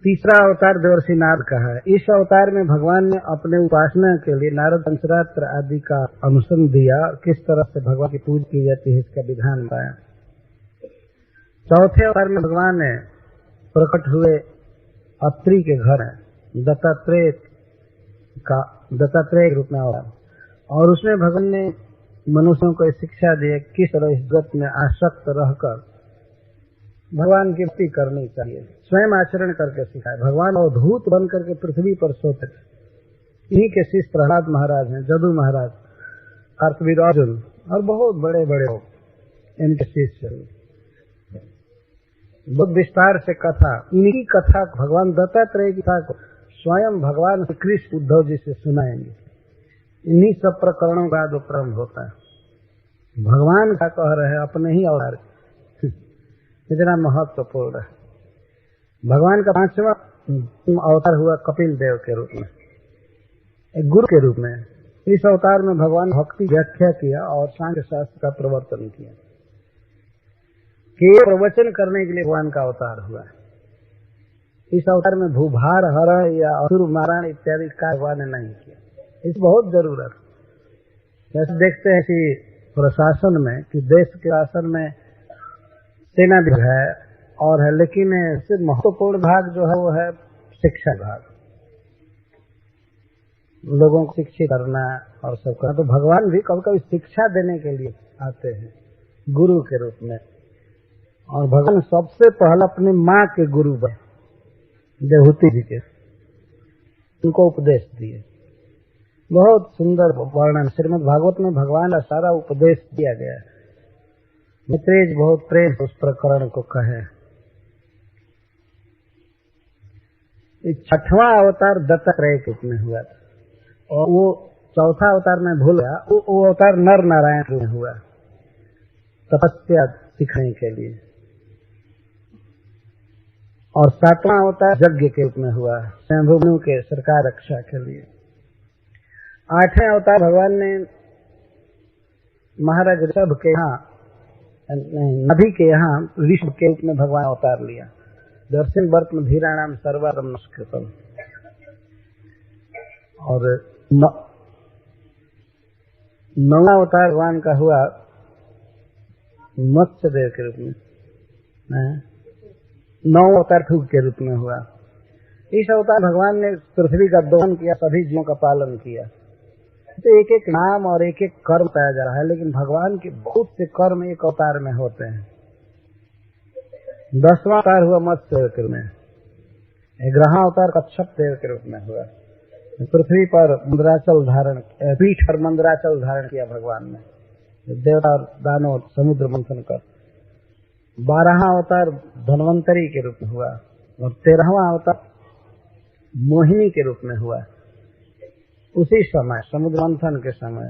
तीसरा अवतार देवर्षि नारद का है। इस अवतार में भगवान ने अपने उपासना के लिए नारद पंचरात्र आदि का अनुसंधान दिया, किस तरह से भगवान की पूजा की जाती है इसका विधान बताया। चौथे अवतार में भगवान ने प्रकट हुए अत्रि के घर है दत्तात्रेय के रूप में अवतार, और उसमें भगवान ने मनुष्यों को शिक्षा दी किस तरह इस जगत में आसक्त रहकर भगवान की भक्ति करनी चाहिए, स्वयं आचरण करके सिखाए। भगवान अवधूत बन करके पृथ्वी पर सोते। इन्हीं के शिष्य प्रहलाद महाराज हैं, जदू महाराज, कार्तवीर अर्जुन और बहुत बड़े बड़े लोग इनके शिष्य। बहुत विस्तार से कथा, इनकी कथा भगवान दत्तात्रेय की कथा को स्वयं भगवान श्री कृष्ण उद्धव जी से सुनाएंगे। इन्हीं सब प्रकरणों का जो प्रारंभ होता है। भगवान का कह रहे हैं अपने ही अवतार, इतना महत्वपूर्ण है। भगवान का 5वां अवतार हुआ कपिल देव के रूप में, एक गुरु के रूप में। इस अवतार में भगवान भक्ति व्याख्या किया और सांख्य शास्त्र का प्रवर्तन किया। केवल प्रवचन करने के लिए भगवान का अवतार हुआ। इस अवतार में भूभार हरण या असुर मारण इत्यादि का भगवान ने नहीं किया। इस बहुत जरूरत। जैसे देखते हैं कि प्रशासन में, कि देश के शासन में सेना विभाग है और है, लेकिन इससे महत्वपूर्ण भाग जो है वो है शिक्षा विभाग, लोगों को शिक्षित करना और सब करना। तो भगवान भी कभी कभी शिक्षा देने के लिए आते हैं गुरु के रूप में, और भगवान सबसे पहले अपनी माँ के गुरु बने, देवहूति जी के, उनको उपदेश दिए। बहुत सुंदर वर्णन श्रीमद् भागवत में भगवान का सारा उपदेश दिया गया है। मित्रेज बहुत प्रेम उस प्रकरण को कहे। छठवां अवतार दत्तात्रेय के रूप में हुआ था, और वो चौथा अवतार में भूल गया, वो अवतार नर नारायण में हुआ, तपस्या सिखाने के लिए। और 7वां अवतार यज्ञ के रूप में हुआ, स्वयंभू के सरकार रक्षा के लिए। 8वें अवतार भगवान ने महाराज ऋषभ के यहाँ, नभी के यहाँ ऋषभ के रूप में भगवान अवतार लिया। दर्शन वर्त में धीराणाम सर्वारम नमस्कृतम। और 9वां अवतार भगवान का हुआ मत्स्य देव के रूप में, 9वां अवतार ठूक के रूप में हुआ। इस अवतार भगवान ने पृथ्वी का दोहन किया, सभी जीवों का पालन किया। तो एक एक नाम और एक एक कर्म पाया जा रहा है, लेकिन भगवान के बहुत से कर्म एक अवतार में होते हैं। 10वां अवतार हुआ मत्स्य देव के रूप में। 11वां अवतार कच्छप देव के रूप में हुआ। पृथ्वी पर मंदराचल धारण, पीठ पर मंदराचल धारण किया भगवान ने, देवता और दानव समुद्र मंथन कर। 12वां अवतार धन्वंतरी के रूप में हुआ, और 13वां अवतार मोहिनी के रूप में हुआ, उसी समय समुद्र मंथन के समय।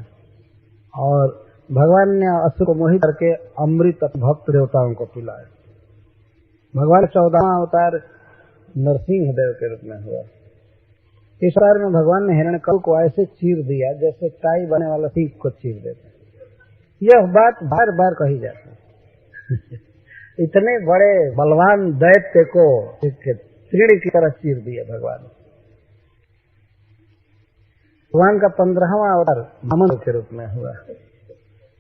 और भगवान ने असुर को मोहित करके अमृत भक्त देवताओं को पिलाया। भगवान 14वां अवतार नरसिंह देव के रूप में हुआ। इस अवतार में भगवान ने हिरण्यकश्यप को ऐसे चीर दिया जैसे टाई बने वाला सीख को चीर देते। यह बात बार बार कही जाती है। इतने बड़े बलवान दैत्य को एक तृण की तरह चीर दिया भगवान। भगवान का 15वां अवतार वामन के रूप में हुआ।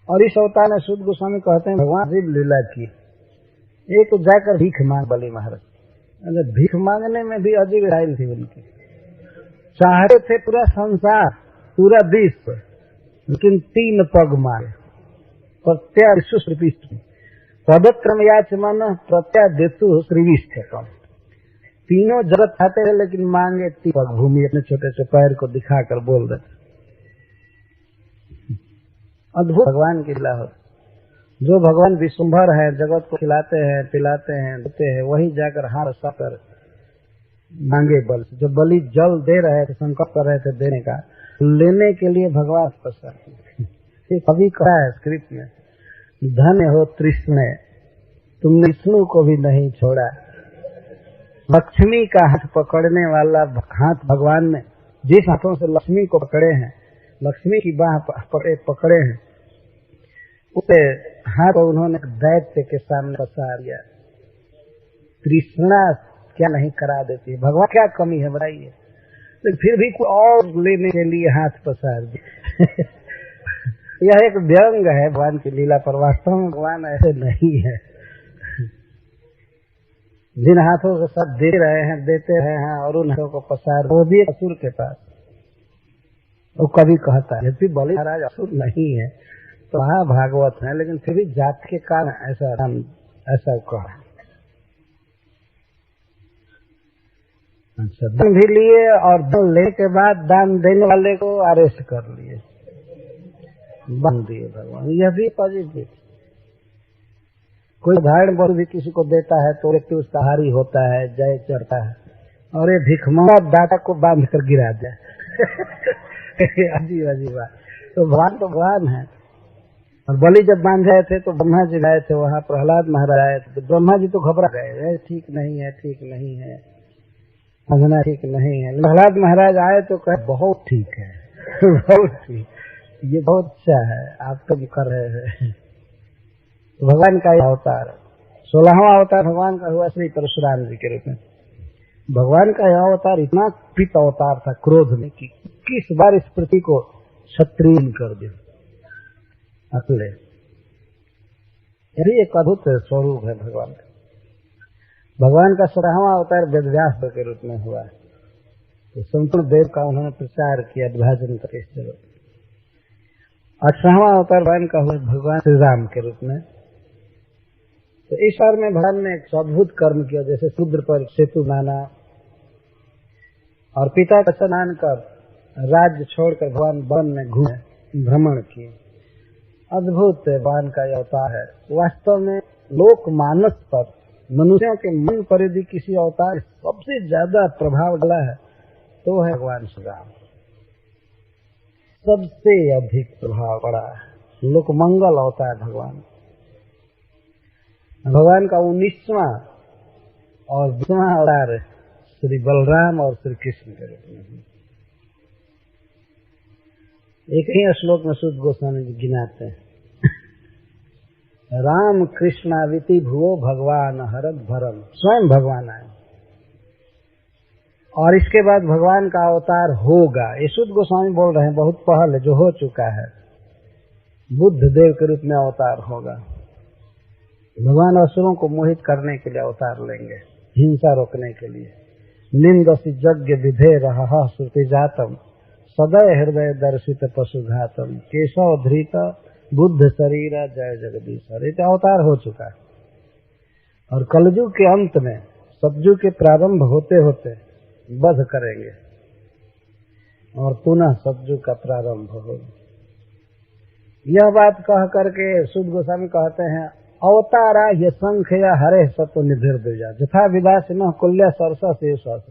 और इस अवतार में सूत गोस्वामी कहते हैं भगवान शिव लीला की। एक तो जाकर भीख मांग बलि महाराज, भीख मांगने में भी अजीब स्टाइल थी उनकी। चाहते थे पूरा संसार, पूरा विश्व, लेकिन 3 पग मांगे। प्रत्याशिष्ट पदक्रम याचमान प्रत्यादेतु श्रीविष्ठकम। तीनों जगत चाहते थे लेकिन मांगे 3 पग भूमि, अपने छोटे से पैर को दिखाकर बोल रहे थे। अद्भुत भगवान की लीला होती। जो भगवान विश्वभर है, जगत को खिलाते हैं, पिलाते हैं, देते हैं, वही जाकर हाथ साकर मांगे बल। जो बलि जल दे रहे थे, संकल्प कर रहे थे देने का, लेने के लिए भगवान पश्चात कभी कहा है स्क्रिप्ट में, धन्य हो तृष्णे, तुमने विष्णु को भी नहीं छोड़ा। लक्ष्मी का हाथ पकड़ने वाला हाथ भगवान ने जिस हाथों से लक्ष्मी को पकड़े हैं, लक्ष्मी की बाह पकड़े हैं, उसे हाथ को उन्होंने दैत्य के सामने पसार दिया। तृष्णा क्या नहीं करा देती है, भगवान क्या कमी है बताइए, लेकिन फिर भी कोई और लेने के लिए हाथ पसार दिया। यह एक व्यंग है भगवान की लीला पर, वास्तव में भगवान ऐसे नहीं है। जिन हाथों से सब दे रहे हैं, देते रहे हैं, और उन हाथों को पसार, वो भी असुर के पास। वो कभी कहता है यदि बलि महाराज असुर नहीं है तो हाँ भागवत है, लेकिन फिर भी जात के कारण ऐसा कहा। अच्छा, दान भी लिए और दान लेने के बाद दान देने वाले को अरेस्ट कर लिए, बांध दिए भगवान। यह भी पॉजिटिव। कोई उदाहरण पर भी किसी को देता है तो व्यक्ति उसका हारी होता है, जय चढ़ता है, और ये भिखमंगा दाता को बांध कर गिरा दिया। अजीब अजीब बात। तो भगवान है। और बलि जब बांध रहे थे तो ब्रह्मा जी आए थे, वहां प्रहलाद महाराज आए थे, तो ब्रह्मा जी तो घबरा गए, ठीक नहीं है, ठीक नहीं है, समझना ठीक नहीं है। प्रहलाद महाराज आए तो कहे बहुत ठीक है। बहुत ठीक, ये बहुत अच्छा है, आप तो कर रहे हैं। तो भगवान का अवतार 16वां अवतार भगवान का हुआ श्री परशुराम जी के रूप में। भगवान का यह अवतार इतना पित अवतार था क्रोध में कि 21 बार इस पृथ्वी को क्षत्रिय कर दिया अकेले। यही एक अद्भुत स्वरूप है भगवान का। भगवान का 16वां अवतार वेदव्यास के रूप में हुआ है। तो संपूर्ण देव का उन्होंने प्रचार किया, विभाजन करके इस जगत। 18वां अवतार भगवान का हुआ भगवान श्री राम के रूप में। तो इस बार में भगवान ने एक अद्भुत कर्म किया, जैसे समुद्र पर सेतु बनाना और पिता का स्नान कर राज्य छोड़कर भगवान वन में घूमे, भ्रमण किए। अद्भुत भगवान का यह अवतार है। वास्तव में लोकमानस पर, मनुष्यों के मन पर यदि किसी अवतार सबसे ज्यादा प्रभाव डाला है तो है भगवान श्री राम। सबसे अधिक प्रभाव पड़ा है। लोकमंगल अवतार भगवान का 19वां और 20वां अवतार श्री बलराम और श्री कृष्ण के रूप में। एक ही श्लोक में सूत गोस्वामी जी गिनाते हैं, राम कृष्णाविति भुवो भगवान हरत भरम। स्वयं भगवान आए और इसके बाद भगवान का अवतार होगा। ये सूत गोस्वामी बोल रहे हैं बहुत पहले, जो हो चुका है। बुद्ध देव के रूप में अवतार होगा। भगवान असुरों को मोहित करने के लिए अवतार लेंगे, हिंसा रोकने के लिए। निंदसि यज्ञ विधे रहा श्रुति जातम सदय हृदय दर्शित पशुघातम केशव धृत बुद्ध शरीर जय जगदीश्वर। ये अवतार हो चुका है। और कलयुग के अंत में, सतयुग के प्रारंभ होते होते वध करेंगे और पुनः सतयुग का प्रारंभ होगा। यह बात कह करके सूत गोस्वामी कहते हैं, अवतारा ये संख्या हरे सत्व निधिर्दया जथा विदास न कुल्य सरसा से श्वास।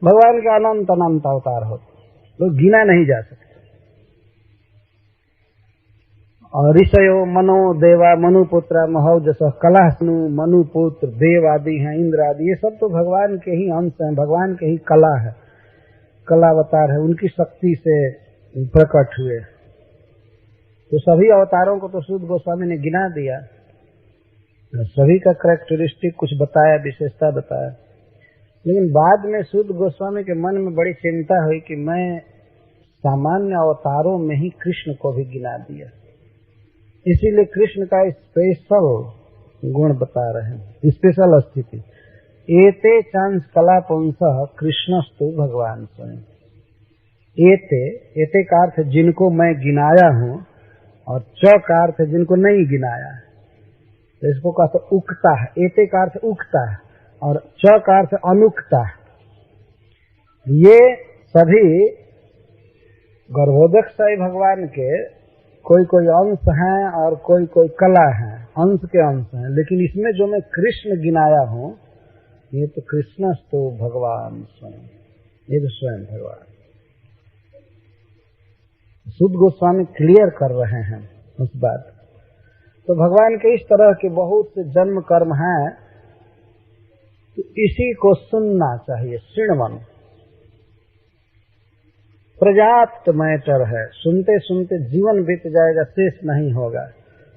भगवान के अनंत अनंत अवतार होते, लोग गिना नहीं जा सकते। और ऋषयो मनो देवा मनुपुत्र महौजस कलासनु मनुपुत्र देव आदि हैं, इंद्र आदि, ये सब तो भगवान के ही अंश हैं, भगवान के ही कला है, कलावतार है, उनकी शक्ति से प्रकट हुए। तो सभी अवतारों को तो सूत गोस्वामी ने गिना दिया, सभी का कैरेक्टरिस्टिक कुछ बताया, विशेषता बताया। लेकिन बाद में सूत गोस्वामी के मन में बड़ी चिंता हुई कि मैं सामान्य अवतारों में ही कृष्ण को भी गिना दिया। इसीलिए कृष्ण का स्पेशल गुण बता रहे हैं, स्पेशल स्थिति। एते चांस कला पुंसः कृष्णस्तु भगवान स्वयं। एते का अर्थ जिनको मैं गिनाया हूं, और च का अर्थ जिनको नहीं गिनाया है। तो इसको कहते उक्ता है। एते का अर्थ उक्ता है और च का अर्थ अनुक्ता है। ये सभी गर्भोदकशाही भगवान के कोई कोई अंश हैं और कोई कोई कला हैं, अंश के अंश हैं। लेकिन इसमें जो मैं कृष्ण गिनाया हूं, ये तो कृष्णस्तु भगवान स्वयं, ये तो स्वयं भगवान। सुध गोस्वामी क्लियर कर रहे हैं उस बात। तो भगवान के इस तरह के बहुत से जन्म कर्म हैं, तो इसी को सुनना चाहिए। शृण्वन पर्याप्त मैटर है, सुनते सुनते जीवन बीत जाएगा, शेष नहीं होगा।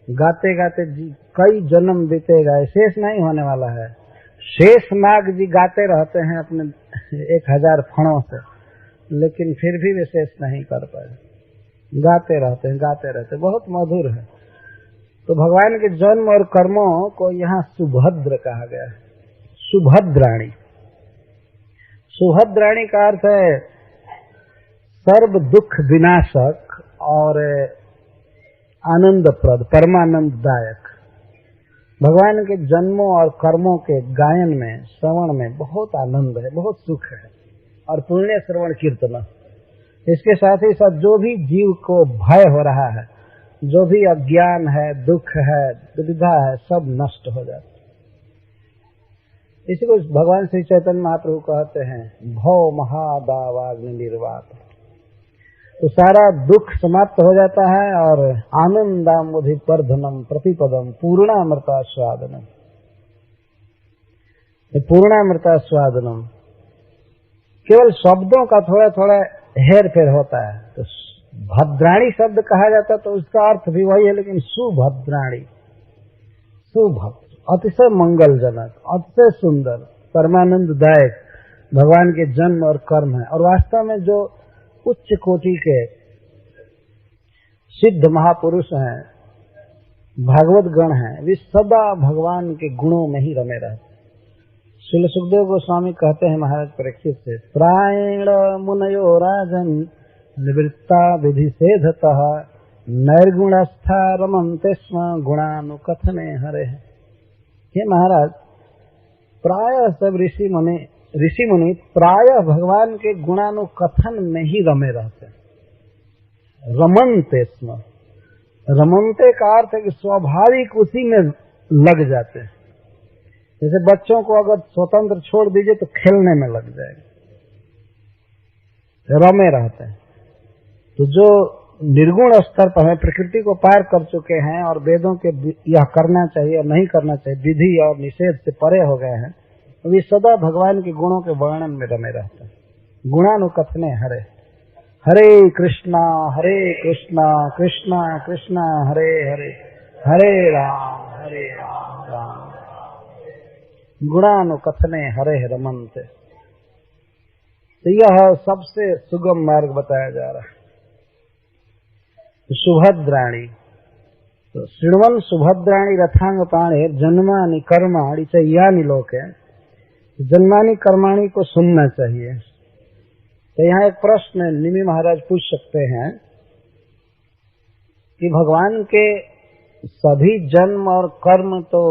गाते गाते कई जन्म बीतेगा, शेष नहीं होने वाला है। शेष नाग जी गाते रहते हैं अपने 1000 फणों से, लेकिन फिर भी वे शेष नहीं कर पाए। गाते रहते हैं, गाते रहते हैं, बहुत मधुर है। तो भगवान के जन्म और कर्मों को यहाँ सुभद्र कहा गया है, सुभद्राणी। सुभद्राणी का अर्थ है सर्व दुख विनाशक और आनंदप्रद, परमानंददायक। भगवान के जन्मों और कर्मों के गायन में, श्रवण में बहुत आनंद है, बहुत सुख है। और पुण्य श्रवण कीर्तन, इसके साथ ही साथ जो भी जीव को भय हो रहा है, जो भी अज्ञान है, दुख है, दुविधा है, सब नष्ट हो जाता है। इसी को भगवान श्री चैतन्य महाप्रभु कहते हैं भव महादावाग्नि निर्वात। तो सारा दुख समाप्त हो जाता है और आनंदामुधिपर्धनम प्रतिपदम पूर्णामृतास्वादनम। पूर्णामृतास्वादनम केवल शब्दों का थोड़ा थोड़ा हेर फेर होता है। तो भद्राणी शब्द कहा जाता है तो उसका अर्थ भी वही है, लेकिन सुभद्राणी, सुभद्र, अतिशय मंगलजनक, अतिशय सुंदर, परमानंददायक भगवान के जन्म और कर्म है। और वास्तव में जो उच्च कोटि के सिद्ध महापुरुष हैं, भागवत गण हैं, वे सदा भगवान के गुणों में ही रमे रहते। श्रील सुखदेव गोस्वामी कहते हैं महाराज परीक्षित से, प्रायण मुनयो राजन निवृत्ता विधि सेधतः नैर्गुणस्था रमन्ते स्म गुणानुकथने हरे। हे महाराज, प्राय सब ऋषि मुनि प्राय भगवान के गुणानुकथन में ही रमे रहते हैं। रमन्ते स्म, रमन्ते का अर्थ है कि स्वाभाविक उसी में लग जाते हैं। जैसे बच्चों को अगर स्वतंत्र छोड़ दीजिए तो खेलने में लग जाएगा, रमे रहते हैं। तो जो निर्गुण स्तर पर है, प्रकृति को पार कर चुके हैं और वेदों के यह करना चाहिए और नहीं करना चाहिए, विधि और निषेध से परे हो गए हैं, तो वे सदा भगवान के गुणों के वर्णन में रमे रहते हैं। गुणानुकथने हरे। हरे कृष्णा कृष्णा कृष्णा हरे हरे, हरे राम राम गुणानुकथने हरे रमन्ते। तो यह सबसे सुगम मार्ग बताया जा रहा है। सुभद्राणी, तो श्रृण्वन सुभद्राणी रथांग पाणे जन्मानि कर्माणि च यानि लोके। जन्मानि कर्माणि को सुनना चाहिए। तो यहाँ एक प्रश्न निमि महाराज पूछ सकते हैं कि भगवान के सभी जन्म और कर्म तो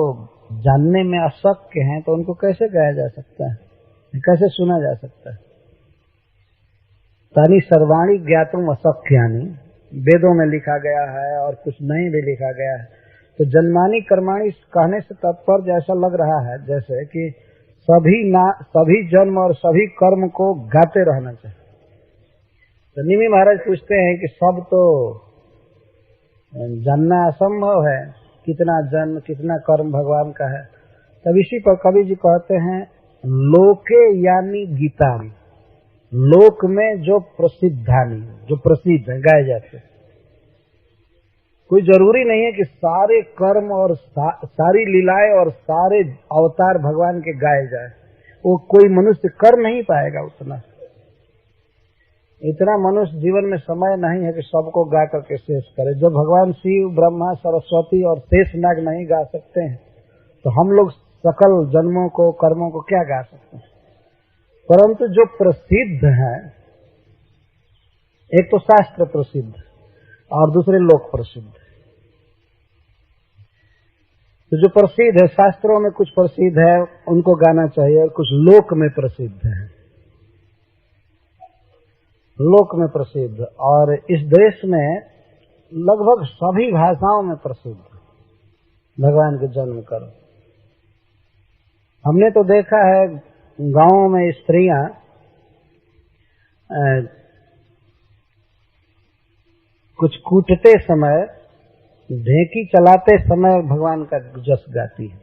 जानने में अशक्य हैं, तो उनको कैसे गाया जा सकता है, कैसे सुना जा सकता है? तानि सर्वाणी ज्ञातुम अशक्यानि, वेदों में लिखा गया है और कुछ नहीं भी लिखा गया है। तो जन्मानी कर्माणी कहने से तात्पर्य ऐसा लग रहा है जैसे कि सभी जन्म और सभी कर्म को गाते रहना चाहिए। तो निमि महाराज पूछते हैं कि सब तो जानना असंभव है, कितना जन्म कितना कर्म भगवान का है। तब इसी पर कवि जी कहते हैं लोके यानी गीतानि, लोक में जो प्रसिद्धानी, जो प्रसिद्ध है, गाए जाते। कोई जरूरी नहीं है कि सारे कर्म और सारी लीलाएं और सारे अवतार भगवान के गाए जाए, वो कोई मनुष्य कर नहीं पाएगा उतना। इतना मनुष्य जीवन में समय नहीं है कि सबको गा करके शेष करे। जब भगवान शिव, ब्रह्मा, सरस्वती और शेषनाग नहीं गा सकते हैं तो हम लोग सकल जन्मों को, कर्मों को क्या गा सकते हैं। परंतु जो प्रसिद्ध है, एक तो शास्त्र प्रसिद्ध और दूसरे लोक प्रसिद्ध। तो जो प्रसिद्ध है, शास्त्रों में कुछ प्रसिद्ध है उनको गाना चाहिए, और कुछ लोक में प्रसिद्ध है, लोक में प्रसिद्ध। और इस देश में लगभग सभी भाषाओं में प्रसिद्ध भगवान के जन्म कर। हमने तो देखा है गांवों में स्त्रियां कुछ कूटते समय, ढेंकी चलाते समय भगवान का जस गाती है।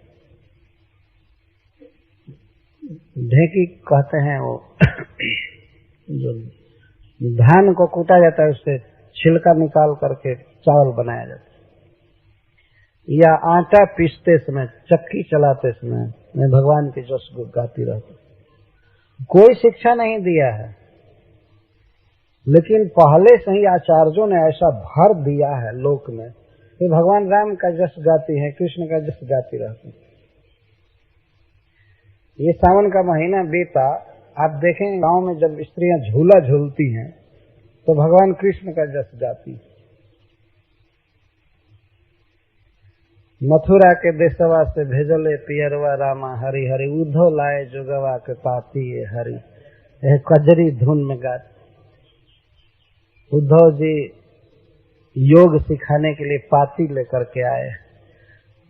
ढेंकी कहते हैं वो जो धान को कूटा जाता है, उससे छिलका निकाल करके चावल बनाया जाता है। या आटा पीसते समय, चक्की चलाते समय मैं भगवान के जस को गाती रहती। कोई शिक्षा नहीं दिया है, लेकिन पहले से ही आचार्यों ने ऐसा भर दिया है लोक में कि भगवान राम का जस गाती है, कृष्ण का जस गाती रहती है। ये सावन का महीना बीता, आप देखेंगे गांव में जब स्त्रियां झूला झूलती हैं तो भगवान कृष्ण का जस गाती है। मथुरा के देशवा से भेजले पियरवा रामा, हरि हरि उद्धव लाए जोगवा के पाती ये हरि, यह कजरी धुन में गाती। उद्धव जी योग सिखाने के लिए पाती लेकर के आए।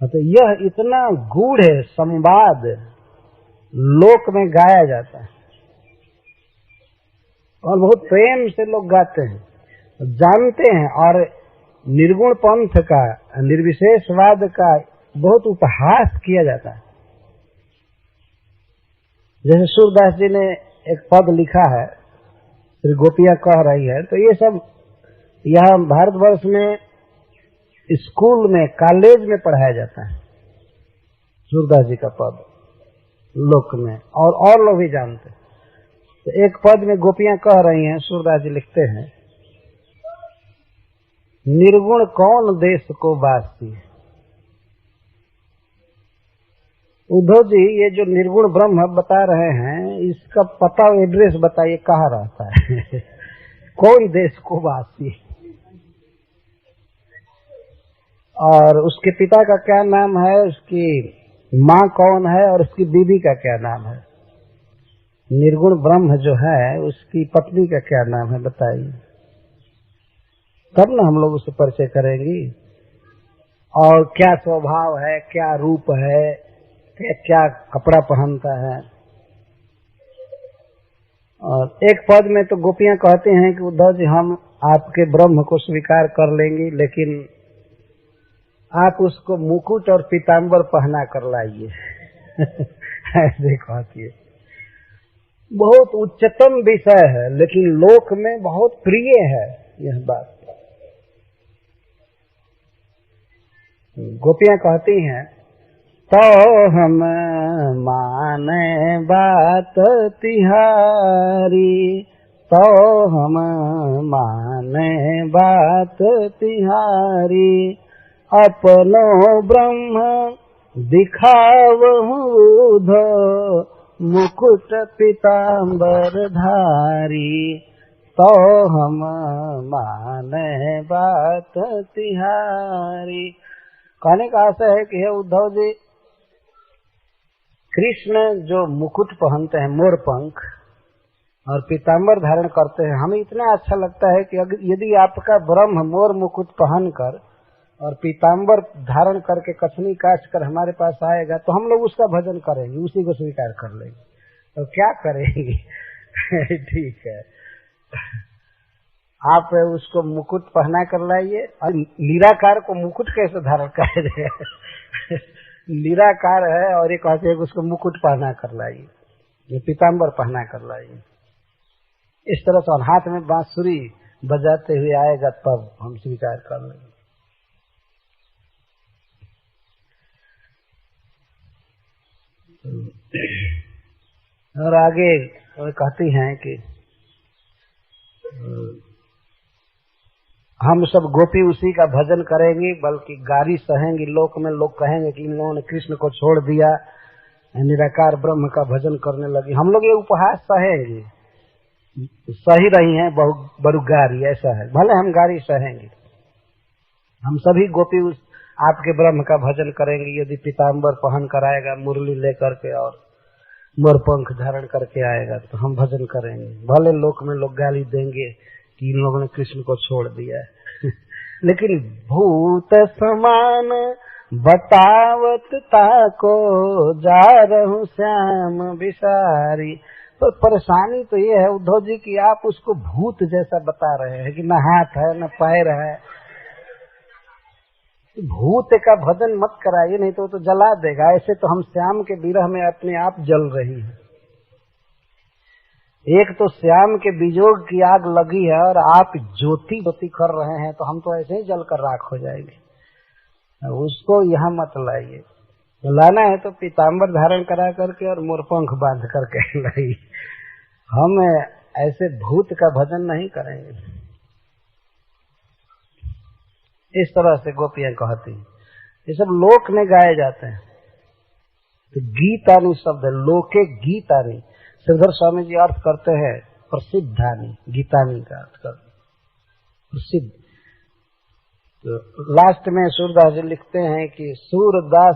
तो यह इतना गूढ़ संवाद लोक में गाया जाता है और बहुत प्रेम से लोग गाते हैं, जानते हैं। और निर्गुण पंथ का, निर्विशेषवाद का बहुत उपहास किया जाता है। जैसे सूरदास जी ने एक पद लिखा है, श्री गोपियां कह रही है, तो ये सब यहाँ भारतवर्ष में स्कूल में, कॉलेज में पढ़ाया जाता है। सूरदास जी का पद लोक में और लोग भी जानते हैं। तो एक पद में गोपियां कह रही हैं, सूरदास जी लिखते हैं, निर्गुण कौन देश को बासी। उद्धव जी ये जो निर्गुण ब्रह्म बता रहे हैं, इसका पता, एड्रेस बताइए कहाँ रहता है कौन देश को बासी, और उसके पिता का क्या नाम है, उसकी माँ कौन है और उसकी बीवी का क्या नाम है। निर्गुण ब्रह्म जो है उसकी पत्नी का क्या नाम है बताइए, तब ना हम लोग उससे परिचय करेंगे। और क्या स्वभाव है, क्या रूप है, क्या कपड़ा पहनता है। और एक पद में तो गोपियां कहते हैं कि उद्धव जी हम आपके ब्रह्म को स्वीकार कर लेंगी, लेकिन आप उसको मुकुट और पीताम्बर पहना कर लाइए ऐसे कहती है। बहुत उच्चतम विषय है, लेकिन लोक में बहुत प्रिय है यह बात। गोपियां कहती हैं, तो हम माने बात तिहारी, तो हम माने बात तिहारी, अपनो ब्रह्म दिखावहु मुकुट पीताम्बर धारी, तो हम माने बात तिहारी। कहने का आशय है कि हे उद्धव जी, कृष्ण जो मुकुट पहनते हैं, मोर पंख और पीताम्बर धारण करते हैं, हमें इतना अच्छा लगता है कि यदि आपका ब्रह्म मोर मुकुट पहनकर और पीताम्बर धारण करके कछनी काट कर हमारे पास आएगा तो हम लोग उसका भजन करेंगे, उसी को स्वीकार कर लेंगे। तो क्या करेंगे ठीक है, आप उसको मुकुट पहना कर लाइए। और निराकार को मुकुट कैसे धारण करेंगे निराकार है और ये कहते हैं कि उसको मुकुट पहना कर लाइए, ये पीताम्बर पहना कर लाइए। इस तरह से हाथ में बांसुरी बजाते हुए आएगा तब हम स्वीकार कर लेंगे। और आगे कहती हैं कि हम सब गोपी उसी का भजन करेंगी, बल्कि गारी सहेंगी। लोक में लोग कहेंगे कि इन लोगों ने कृष्ण को छोड़ दिया, निराकार ब्रह्म का भजन करने लगी। हम लोग ये उपहास सहेंगे, सही रही हैं बरु गारी, ऐसा है। भले हम गारी सहेंगे, हम सभी गोपी उस आपके ब्रह्म का भजन करेंगे। यदि पीताम्बर पहन कर आएगा, मुरली लेकर के और मोरपंख धारण करके आएगा, तो हम भजन करेंगे। भले लोक में लोग गाली देंगे कि इन लोगों ने कृष्ण को छोड़ दिया है लेकिन भूत समान बतावत ताको जा रहूं श्याम बिसारी। तो परेशानी तो ये है उद्धव जी कि आप उसको भूत जैसा बता रहे हैं कि न हाथ है न पैर है। भूत का भजन मत कराइए, नहीं तो जला देगा। ऐसे तो हम श्याम के विरह में अपने आप जल रही हैं। एक तो श्याम के विजोग की आग लगी है और आप ज्योति ज्योति कर रहे हैं, तो हम तो ऐसे ही जलकर राख हो जाएंगे। उसको यहाँ मत लाइए। लाना है तो पीताम्बर धारण करा करके और मोरपंख बांध करके लाइए। हम ऐसे भूत का भजन नहीं करेंगे। इस तरह से गोपियां कहती हैं। ये सब लोक में गाए जाते हैं। तो गीतानी शब्द है, लोके गीतानी। श्रीधर स्वामी जी अर्थ करते हैं प्रसिद्धानी, गीतानी का अर्थ करते प्रसिद्ध। तो लास्ट में सूरदास जी लिखते हैं कि सूरदास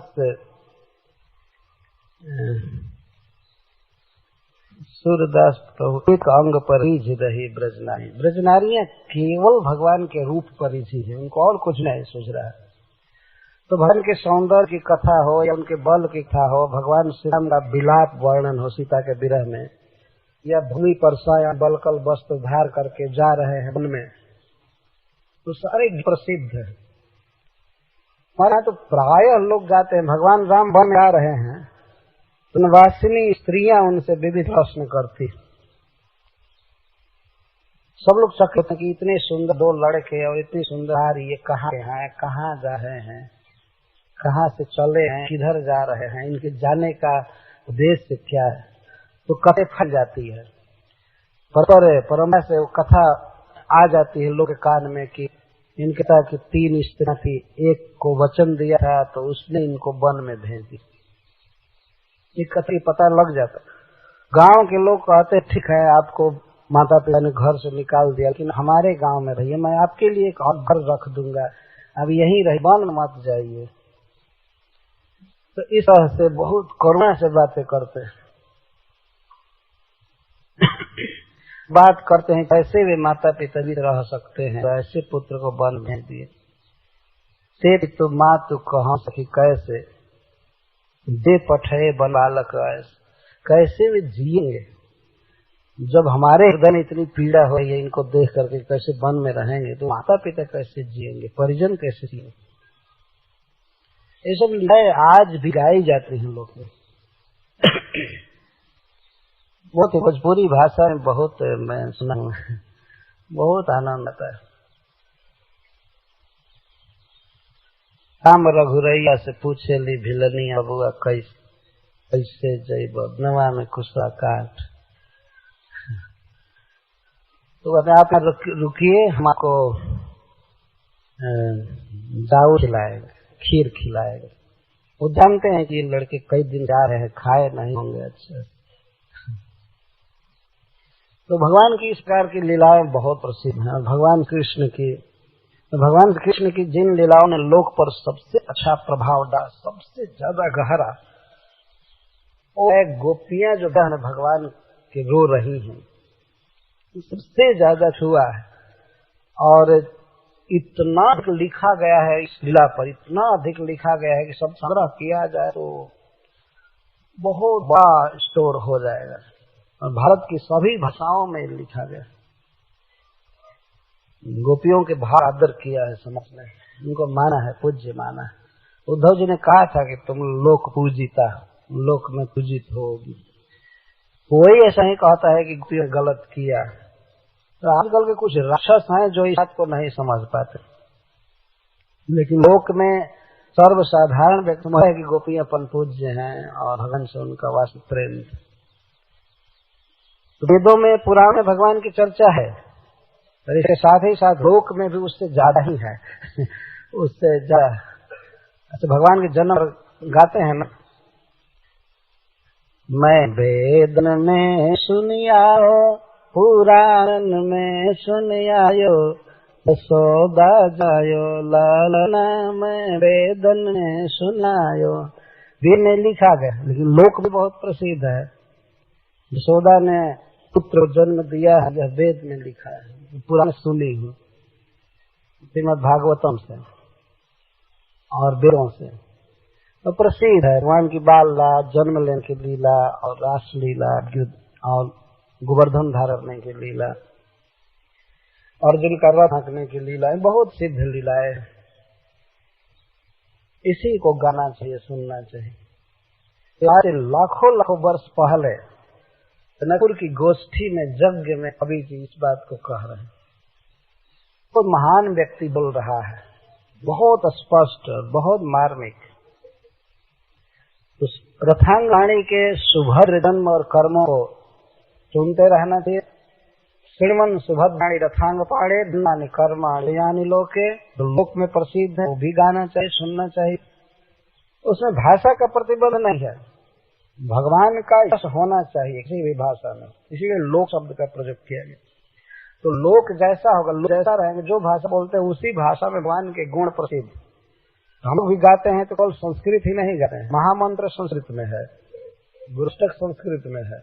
प्रभु एक अंग पर रिझ रही ब्रजनारी। ब्रजनारियां केवल भगवान के रूप पर रिझी है, उनको और कुछ नहीं सूझ रहा है। तो भगवान के सौंदर्य की कथा हो या उनके बल की कथा हो, भगवान श्री राम का विलाप वर्णन हो सीता के विरह में, या भूमि पर साया बलकल वस्त्र धार करके जा रहे हैं वन में, तो सारे प्रसिद्ध है। हमारा तो प्रायः लोग गाते हैं भगवान राम वन में आ रहे हैं, तो नवासिनी स्त्रियां उनसे विविध प्रश्न करती। सब लोग चकित होते हैं कि इतने सुंदर दो लड़के और इतनी सुंदर ये कहाँ हैं, कहाँ जा रहे हैं, कहाँ से चले हैं, किधर जा रहे हैं, इनके जाने का उद्देश्य क्या है। तो कथा फैल जाती है, परंपरा से वो कथा आ जाती है लोग के कान में कि इनके साथ 3 स्त्रियां थी, एक को वचन दिया था तो उसने इनको वन में भेज दी। ये कथा पता लग जाता। गांव के लोग कहते ठीक है आपको माता पिता ने घर से निकाल दिया, लेकिन हमारे गांव में रहिए, मैं आपके लिए एक और घर रख दूंगा, अब यहीं रहिए, वन मत जाइए। तो इस तरह से बहुत करुणा से बातें करते हैं। बात करते हैं कैसे वे माता पिता भी रह सकते हैं, तो ऐसे पुत्र को वन भेज दिए। से तो माँ तू कहाँ सखी कैसे दे पठे बन बालक ऐसे, कैसे वे जिएंगे जब हमारे हृदय में इतनी पीड़ा हो रही है, इनको देख करके कैसे वन में रहेंगे, तो माता पिता कैसे जिएंगे, परिजन कैसे जिएंगे। ये सब लीलाएं आज भी गाई जाती हैं लोग में। बहुत भोजपुरी भाषा में बहुत मैं सुना हूँ, बहुत आनंद आता है। राम रघुरैया से पूछे ली भिलनी अबुआ कैसे जैब नवा में कुशा काट। तो कहते आप रुकिए, हम आपको दाऊ खिलाएगा, खीर खिलाएगा। वो जानते हैं कि ये लड़के कई दिन जा रहे हैं, खाए नहीं होंगे अच्छा। तो भगवान की इस प्रकार की लीलाएं बहुत प्रसिद्ध हैं। भगवान कृष्ण की जिन लीलाओं ने लोक पर सबसे अच्छा प्रभाव डाला, सबसे ज्यादा गहरा, वो है गोपियां जो बहन भगवान के रो रही हैं, सबसे ज्यादा छुआ है। और इतना लिखा गया है इस लीला पर, इतना अधिक लिखा गया है कि सब संग्रह किया जाए तो बहुत बड़ा स्टोर हो जाएगा। और भारत की सभी भाषाओं में लिखा गया। गोपियों के भाव आदर किया है समाज ने, उनको माना है, पूज्य माना है। उद्धव जी ने कहा था कि तुम लोक पूजिता, लोक में पूजित होगी। कोई ऐसा ही कहता है कि गोपियों ने गलत किया। तो आजकल के कुछ राक्षस हैं जो इस बात को नहीं समझ पाते, लेकिन लोक में सर्वसाधारण व्यक्ति है कि गोपियां अपन पूज्य हैं और भगवान से उनका वास्तविक प्रेम। तो वेदों में पुराण में भगवान की चर्चा है, और इसके साथ ही साथ लोक में भी उससे ज्यादा ही है उससे ज्यादा। अच्छा, भगवान के जन्म गाते हैं ना, मैं वेदन में सुनियायो पुराण में सुनियायो यशोदा जायो लालना में वेदन में सुनायो। वेद में लिखा गया, लेकिन लोक भी बहुत प्रसिद्ध है। यशोदा ने पुत्र जन्म दिया है, यह वेद में लिखा है, पुराण सुनी हूँ श्रीमद् भागवतम से और वेदों से। तो प्रसिद्ध है भगवान की बाल लीला, जन्म लेने की लीला और रास लीला और गोवर्धन धारण की लीला, अर्जुन का रथ हाँकने की लीला, बहुत सिद्ध लीलाएं। इसी को गाना चाहिए, सुनना चाहिए। आज लाखों लाखों वर्ष पहले नकुल की गोष्ठी में यज्ञ में कवि जी इस बात को कह रहे हैं। तो महान व्यक्ति बोल रहा है, बहुत स्पष्ट, बहुत मार्मिक। उस रथांगणी के सुभद्र जन्म और कर्मों को सुनते रहना चाहिए। श्रीमन सुभद्राणी रथांग पाड़े नानी कर्माणी यानी लोके, लोक में प्रसिद्ध है, वो भी गाना चाहिए, सुनना चाहिए। उसमें भाषा का प्रतिबंध नहीं है, भगवान का यश होना चाहिए किसी भी भाषा में, इसीलिए लोक शब्द का प्रयोग किया गया। तो लोक जैसा होगा, लोग जैसा रहेंगे, जो भाषा बोलते हैं उसी भाषा में भगवान के गुण प्रसिद्ध। हम लोग भी गाते हैं तो केवल संस्कृत ही नहीं गाते हैं, महामंत्र संस्कृत में है, गुरुष्टक संस्कृत में है,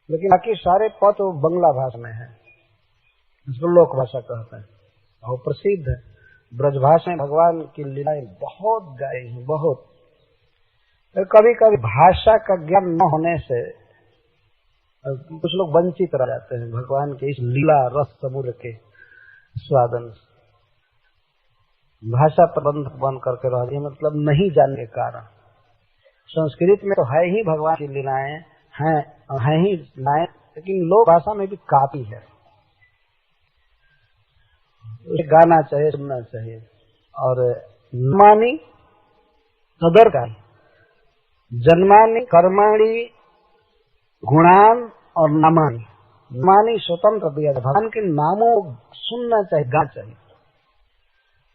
लेकिन बाकी सारे पद तो बंगला भाषा में है, इसको लोक भाषा कहते हैं और प्रसिद्ध है। ब्रजभाषा में भगवान की लीलाएं बहुत गाई हैं, बहुत। तो कभी कभी भाषा का ज्ञान न होने से कुछ लोग वंचित रह जाते हैं भगवान के इस लीला रस समुद्र के स्वादन से। भाषा प्रबंध बन करके रह गई, मतलब नहीं जानने के कारण। संस्कृत में तो है ही भगवान की लीलाएं हैं ही लीलाएं, लेकिन लोक भाषा में भी काफी है, उसे गाना चाहिए, सुनना चाहिए। और नमानि तदर्थकानि, जन्मानि कर्माणि गुणान और नामानि। नामानि स्वतंत्र दिया, भगवान के नामों सुनना चाहिए, गाना चाहिए।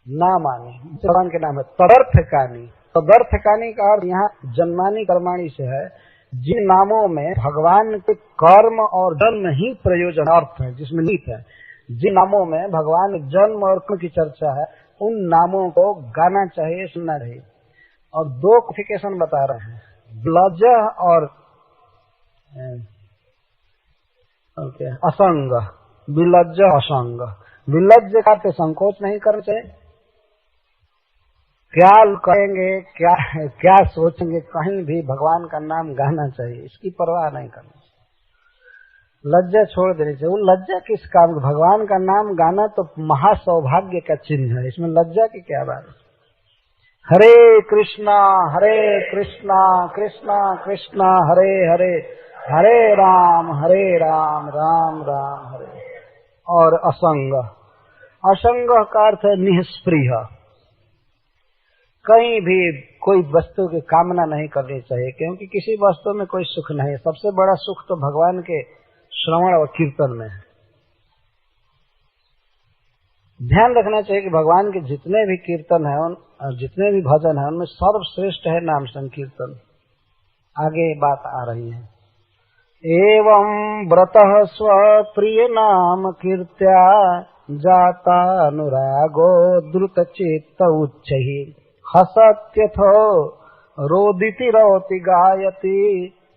नामानि भगवान के नाम है। तदर्थकानि, तदर्थकानि का अर्थ यहाँ जन्मानि कर्माणि से है, जिन नामों में भगवान के कर्म और जन्म ही प्रयोजन अर्थ है, जिसमें नीत है, जिन नामों में भगवान जन्म और कर्म की चर्चा है, उन नामों को गाना चाहिए, सुनना चाहिए। और दो क्वालिफिकेशन बता रहे हैं, विलज्ज और असंग। विलज्ज असंग, विलज्ज का अर्थ संकोच नहीं करना चाहिए, क्या कहेंगे, क्या सोचेंगे, कहीं भी भगवान का नाम गाना चाहिए, इसकी परवाह नहीं करनी चाहिए। लज्जा छोड़ देनी चाहिए। वो लज्जा किस काम, भगवान का नाम गाना तो महासौभाग्य का चिन्ह है, इसमें लज्जा की क्या बात है। हरे कृष्णा कृष्णा कृष्णा हरे हरे, हरे राम राम राम हरे। और असंग, असंग का अर्थ है निष्प्रिय, कहीं भी कोई वस्तु की कामना नहीं करनी चाहिए, क्योंकि किसी वस्तु में कोई सुख नहीं। सबसे बड़ा सुख तो भगवान के श्रवण और कीर्तन में है। ध्यान रखना चाहिए कि भगवान के जितने भी कीर्तन है, जितने भी भजन है, उनमें सर्वश्रेष्ठ है नाम संकीर्तन। आगे बात आ रही है, एवं व्रतः स्वप्रिय नाम कीर्त्या जाता अनुरागो द्रुत चित्त उच्चहि हसत्यथो रोदिति रोति गायति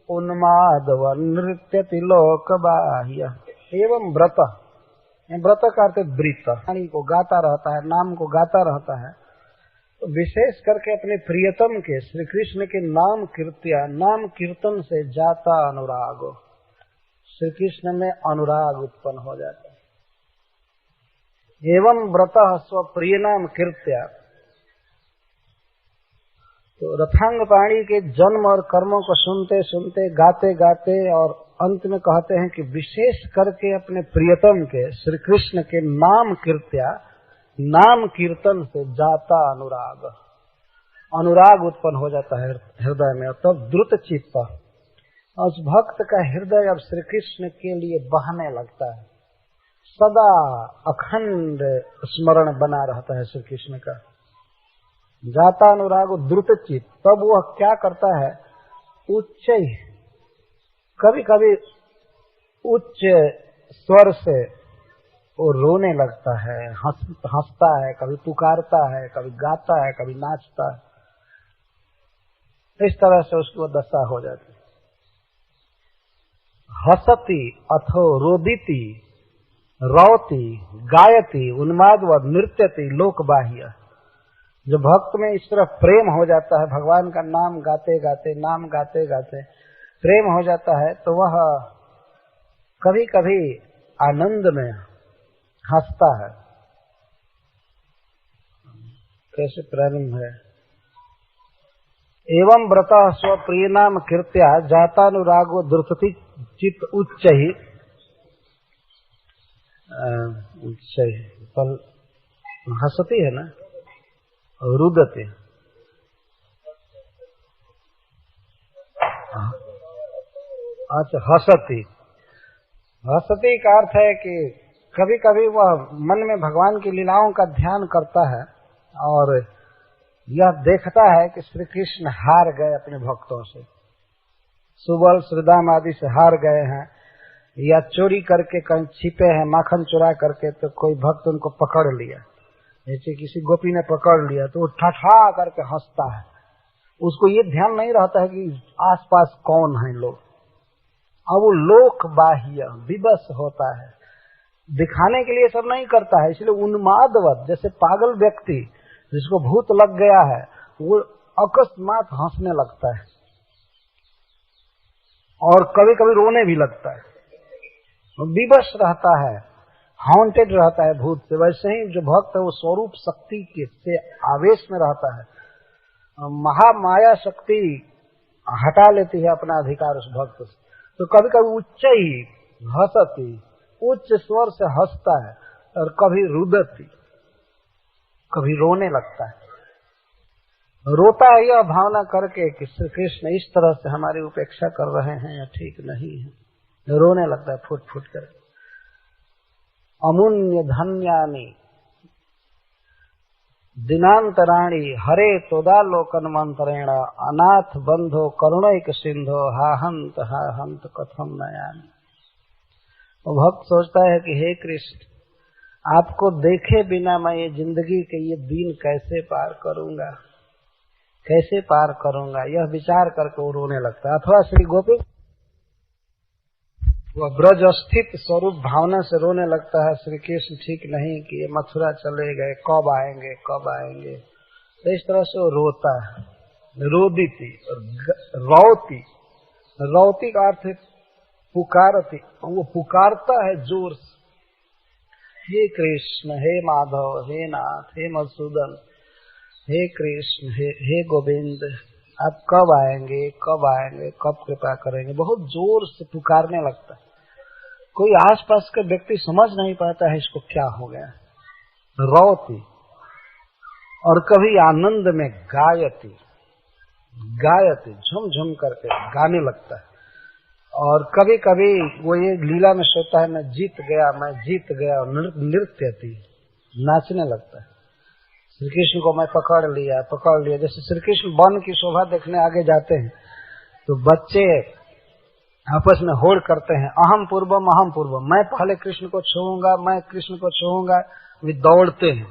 उन्मादव नृत्यति लोक बाह्य। एवं व्रत, व्रत का अर्थ वृत्त, वाणी को गाता रहता है, नाम को गाता रहता है। तो विशेष करके अपने प्रियतम के श्री कृष्ण के नाम कीर्त्या, नाम कीर्तन से जाता अनुराग, श्री कृष्ण में अनुराग उत्पन्न हो जाता है। एवं व्रतः स्वप्रिय नाम कीर्त्या, तो रथांगपाणी के जन्म और कर्मों को सुनते सुनते, गाते गाते, और अंत में कहते हैं कि विशेष करके अपने प्रियतम के श्री कृष्ण के नाम कीर्त्या, नाम कीर्तन से जाता अनुराग, अनुराग उत्पन्न हो जाता है हृदय में। तब द्रुत चित्त, उस भक्त का हृदय अब श्री कृष्ण के लिए बहने लगता है, सदा अखंड स्मरण बना रहता है श्री कृष्ण का। जाता अनुराग द्रुत चित, तब वह क्या करता है, उच्च, कभी कभी उच्च स्वर से वो रोने लगता है, हंसता है, कभी पुकारता है, कभी गाता है, कभी नाचता है। इस तरह से उसकी वो दशा हो जाती है। हसती अथो रोदिति रौती गायती उन्मादवद नृत्यति लोक बाह्य। जो भक्त में इस तरह प्रेम हो जाता है, भगवान का नाम गाते गाते, नाम गाते गाते प्रेम हो जाता है, तो वह कभी कभी आनंद में हंसता है। कैसे प्रारंभ है, एवं व्रत स्वप्रिय नाम कीर्त्या जातानुरागो द्रुतति चित उच्च ही पर हंसती है ना, रुदते। अच्छा, हंसती, हंसती का अर्थ है कि कभी कभी वह मन में भगवान की लीलाओं का ध्यान करता है और यह देखता है कि श्री कृष्ण हार गए अपने भक्तों से, सुबल श्रीदाम आदि से हार गए हैं, या चोरी करके कहीं छिपे हैं, माखन चुरा करके, तो कोई भक्त उनको पकड़ लिया, जैसे किसी गोपी ने पकड़ लिया तो वो ठठा करके हंसता है। उसको ये ध्यान नहीं रहता है कि आसपास कौन है लोग, अब वो लोक बाह्य विवश होता है, दिखाने के लिए सब नहीं करता है। इसलिए उन्मादवत, जैसे पागल व्यक्ति जिसको भूत लग गया है, वो अकस्मात हंसने लगता है और कभी कभी रोने भी लगता है, विवश रहता है, हॉन्टेड रहता है भूत से। वैसे ही जो भक्त है वो स्वरूप शक्ति के से आवेश में रहता है, महामाया शक्ति हटा लेती है अपना अधिकार उस भक्त से। तो कभी कभी उच्च ही हंसती, उच्च स्वर से हंसता है, और कभी रुदती, कभी रोने लगता है। रोता है यह भावना करके कि श्री कृष्ण इस तरह से हमारी उपेक्षा कर रहे हैं या ठीक नहीं है, रोने लगता है फुट फुट कर। अमुन्य धन्यानि दिनांतराणी हरे तोदालोकन मंत्रेण अनाथ बंधो करुणैक सिंधो हा हंत कथम नयानि। वो भक्त सोचता है कि हे कृष्ण, आपको देखे बिना मैं ये जिंदगी के ये दिन कैसे पार करूंगा, कैसे पार करूंगा, यह विचार करके वो रोने लगता है। अथवा श्री गोपी वह ब्रज स्थित स्वरूप भावना से रोने लगता है, श्री कृष्ण ठीक नहीं कि ये मथुरा चले गए, कब आएंगे कब आएंगे। तो इस तरह से वो रोता है, रोदिती, रौती, रौती का अर्थ पुकारती, वो पुकारता है जोर से, हे कृष्ण, हे माधव, हे नाथ, हे मधुसूदन, हे कृष्ण, हे गोविंद, आप कब आएंगे कब आएंगे, कब कृपा करेंगे, बहुत जोर से पुकारने लगता है। कोई आसपास का व्यक्ति समझ नहीं पाता है इसको क्या हो गया। रौती, और कभी आनंद में गायती, गायती झुम झुम करके गाने लगता है। और कभी कभी वो ये लीला में सोचता है मैं जीत गया, मैं जीत गया, और नृत्यती, नाचने लगता है। श्री कृष्ण को मैं पकड़ लिया। जैसे श्री कृष्ण वन की शोभा देखने आगे जाते हैं तो बच्चे आपस में होड़ करते हैं, अहम पूर्वम, मैं पहले कृष्ण को छूऊंगा, मैं कृष्ण को छूऊंगा, वे दौड़ते हैं।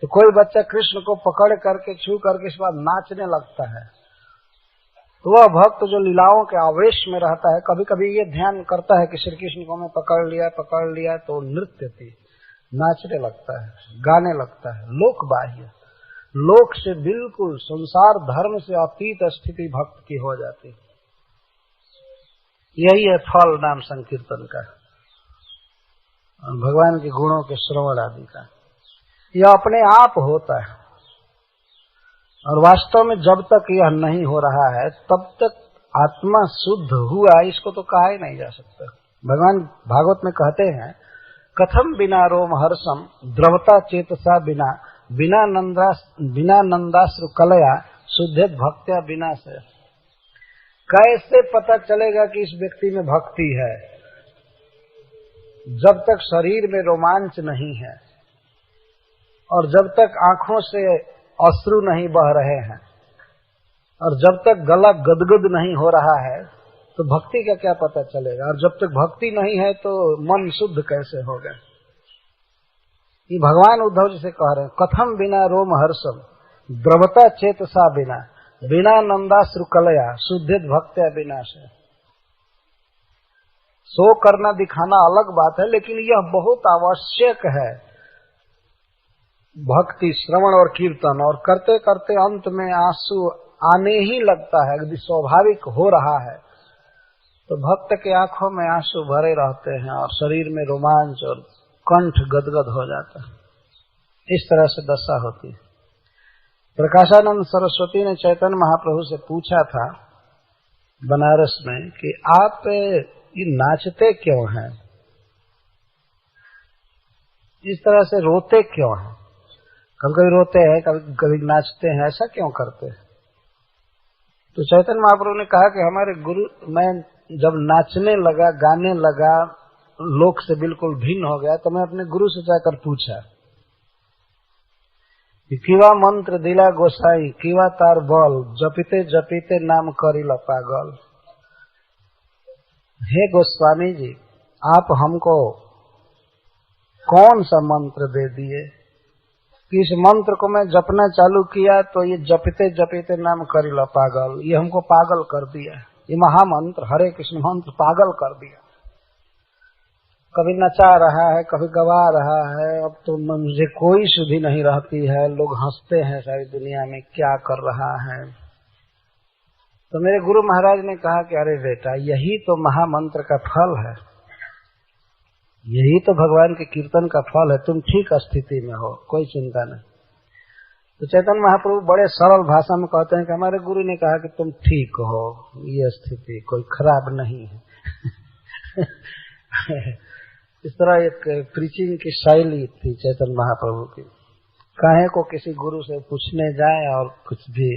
तो कोई बच्चा कृष्ण को पकड़ करके छू करके इस बार नाचने लगता है। तो वह भक्त जो लीलाओं के आवेश में रहता है, कभी कभी ये ध्यान करता है कि श्री कृष्ण को मैं पकड़ लिया, तो नृत्य थी, नाचने लगता है, गाने लगता है। लोक बाह्य, लोक से बिल्कुल संसार धर्म से अतीत स्थिति भक्त की हो जाती है। यही है फल नाम संकीर्तन का, भगवान के गुणों के श्रवण आदि का। यह अपने आप होता है, और वास्तव में जब तक यह नहीं हो रहा है तब तक आत्मा शुद्ध हुआ इसको तो कहा ही नहीं जा सकता। भगवान भागवत में कहते हैं, कथम बिना रोम हर्षम द्रवता चेतसा बिना नंदाश्रु कलया शुद्धेत भक्त्या बिना से। कैसे पता चलेगा कि इस व्यक्ति में भक्ति है? जब तक शरीर में रोमांच नहीं है और जब तक आंखों से अश्रु नहीं बह रहे हैं और जब तक गला गदगद नहीं हो रहा है तो भक्ति का क्या पता चलेगा। और जब तक भक्ति नहीं है तो मन शुद्ध कैसे होगा। ये भगवान उद्धव जी से कह रहे हैं, कथम बिना रोम हर्षम द्रवता चेतसा बिना बिना नंदाश्रु कलया शुद्धित भक्त्या विनाश है। सो करना दिखाना अलग बात है, लेकिन यह बहुत आवश्यक है। भक्ति, श्रवण और कीर्तन, और करते करते अंत में आंसू आने ही लगता है, यदि स्वाभाविक हो रहा है तो भक्त के आंखों में आंसू भरे रहते हैं और शरीर में रोमांच और कंठ गदगद हो जाता है। इस तरह से दशा होती है। प्रकाशानंद सरस्वती ने चैतन्य महाप्रभु से पूछा था बनारस में कि आप ये नाचते क्यों हैं, इस तरह से रोते क्यों हैं, कभी कभी रोते हैं कभी कभी नाचते हैं, ऐसा क्यों करते हैं। तो चैतन्य महाप्रभु ने कहा कि हमारे गुरु, मैं जब नाचने लगा, गाने लगा, लोक से बिल्कुल भिन्न हो गया, तो मैं अपने गुरु से जाकर पूछा कि किवा मंत्र दिला गोसाई किवा तार बल जपीते जपीते नाम करिला पागल। हे गोस्वामी जी, आप हमको कौन सा मंत्र दे दिए कि इस मंत्र को मैं जपना चालू किया तो ये जपते जपते नाम करिला पागल, ये हमको पागल कर दिया। ये महामंत्र हरे कृष्ण मंत्र पागल कर दिया। कभी नचा रहा है, कभी गवा रहा है, अब तो मुझे कोई सुधि नहीं रहती है, लोग हंसते हैं सारी दुनिया में, क्या कर रहा है। तो मेरे गुरु महाराज ने कहा कि अरे बेटा, यही तो महामंत्र का फल है, यही तो भगवान के कीर्तन का फल है, तुम ठीक स्थिति में हो, कोई चिंता नहीं। तो चैतन्य महाप्रभु बड़े सरल भाषा में कहते हैं कि हमारे गुरु ने कहा कि तुम ठीक हो, ये स्थिति कोई खराब नहीं है। इस तरह एक प्रीचिंग की शैली थी चैतन्य महाप्रभु की। काहे को किसी गुरु से पूछने जाए और कुछ भी,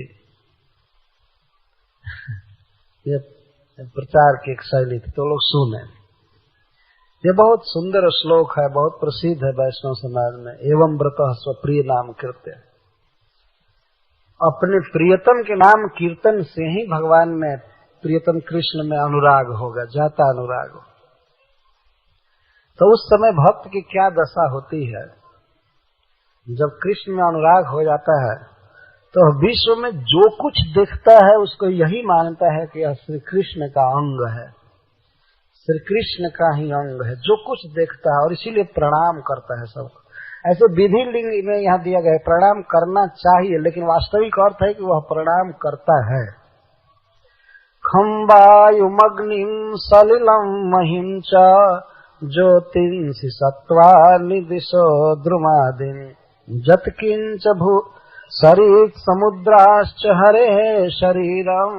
ये प्रचार की एक शैली थी, तो लोग सुने। ये बहुत सुंदर श्लोक है, बहुत प्रसिद्ध है वैष्णव समाज में। एवं व्रतः स्वप्रिय नाम कीर्तन, अपने प्रियतम के नाम कीर्तन से ही भगवान में, प्रियतम कृष्ण में अनुराग होगा, जाता अनुराग हो। तो उस समय भक्त की क्या दशा होती है, जब कृष्ण में अनुराग हो जाता है तो विश्व में जो कुछ देखता है उसको यही मानता है कि यह श्री कृष्ण का अंग है, श्री कृष्ण का ही अंग है, जो कुछ देखता है, और इसीलिए प्रणाम करता है सबको। ऐसे विधि लिंग में यहाँ दिया गया है, प्रणाम करना चाहिए, लेकिन वास्तविक अर्थ है कि वह प्रणाम करता है। खम्बायुमग्निं सलिलं महिं च ज्योतिंसि सत्त्वानि दिशो द्रुमादिन जत्किंच भू सरित् समुद्राश्च हरे शरीरं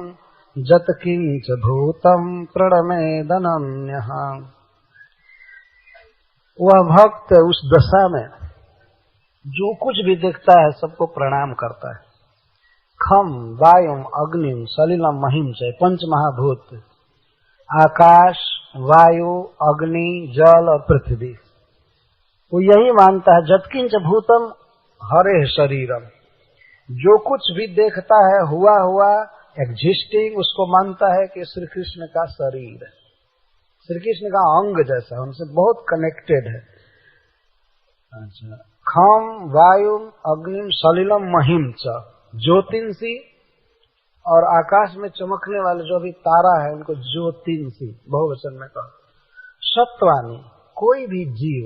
जत्किंच भूतं प्रणमेदनन्यः। वह भक्त उस दशा में जो कुछ भी देखता है सबको प्रणाम करता है। खम वायुम अग्निम सलिलम महिम से, पंच महाभूत, आकाश, वायु, अग्नि, जल और पृथ्वी, वो यही मानता है। जत्किंच भूतम हरे शरीरम, जो कुछ भी देखता है हुआ हुआ एग्जिस्टिंग, उसको मानता है कि श्री कृष्ण का शरीर है, श्री कृष्ण का अंग जैसा, उनसे बहुत कनेक्टेड है। अच्छा, खम वायु अग्निम सलिलम महिम च, ज्योतिंसी, और आकाश में चमकने वाले जो भी तारा है उनको ज्योतिंसी बहुवचन में कहा। सत्वानी, कोई भी जीव,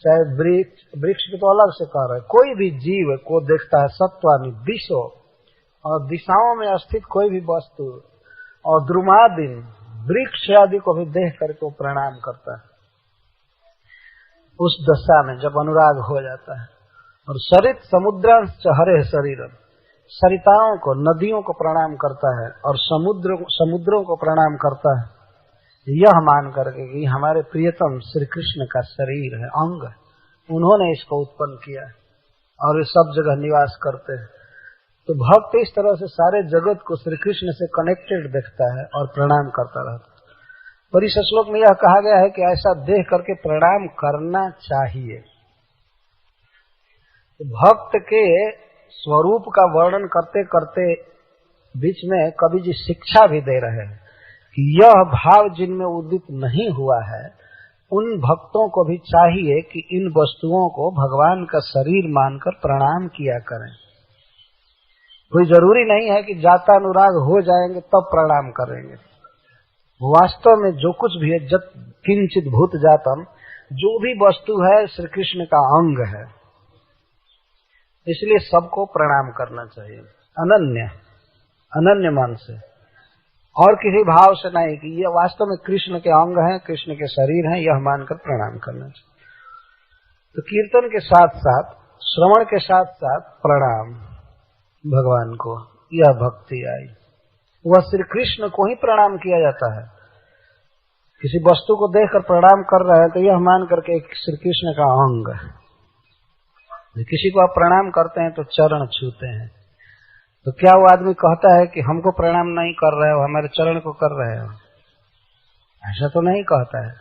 चाहे वृक्ष की तो अलग से कह रहे, कोई भी जीव को देखता है। सत्वानी दिशो, और दिशाओं में स्थित कोई भी वस्तु, और द्रुमादिन, वृक्ष आदि को भी देख करके वो प्रणाम करता है उस दशा में, जब अनुराग हो जाता है। और सरित समुद्रांश हरे शरीरम, सरिताओं को, नदियों को प्रणाम करता है और समुद्रों को प्रणाम करता है, यह मान करके कि हमारे प्रियतम श्री कृष्ण का शरीर है, अंग है, उन्होंने इसको उत्पन्न किया है और ये सब जगह निवास करते हैं। तो भक्त इस तरह से सारे जगत को श्री कृष्ण से कनेक्टेड देखता है और प्रणाम करता रहता है। और इस श्लोक में यह कहा गया है कि ऐसा देख करके प्रणाम करना चाहिए। भक्त के स्वरूप का वर्णन करते करते बीच में कवि जी शिक्षा भी दे रहे हैं कि यह भाव जिनमें उदित नहीं हुआ है उन भक्तों को भी चाहिए कि इन वस्तुओं को भगवान का शरीर मानकर प्रणाम किया करें। कोई जरूरी नहीं है कि जातानुराग हो जाएंगे तब प्रणाम करेंगे। वास्तव में जो कुछ भी है, जत किंचित भूत जातम, जो भी वस्तु है श्री कृष्ण का अंग है, इसलिए सबको प्रणाम करना चाहिए अनन्य मन से, और किसी भाव से नहीं कि ये वास्तव में कृष्ण के अंग हैं, कृष्ण के शरीर हैं, यह मानकर प्रणाम करना चाहिए। तो कीर्तन के साथ साथ, श्रवण के साथ साथ प्रणाम भगवान को, यह भक्ति आई। वह श्री कृष्ण को ही प्रणाम किया जाता है। किसी वस्तु को देखकर प्रणाम कर रहे हैं तो यह मान करके एक श्री कृष्ण का अंग है। किसी को आप प्रणाम करते हैं तो चरण छूते हैं, तो क्या वो आदमी कहता है कि हमको प्रणाम नहीं कर रहे हो, हमारे चरण को कर रहे हो? ऐसा तो नहीं कहता है।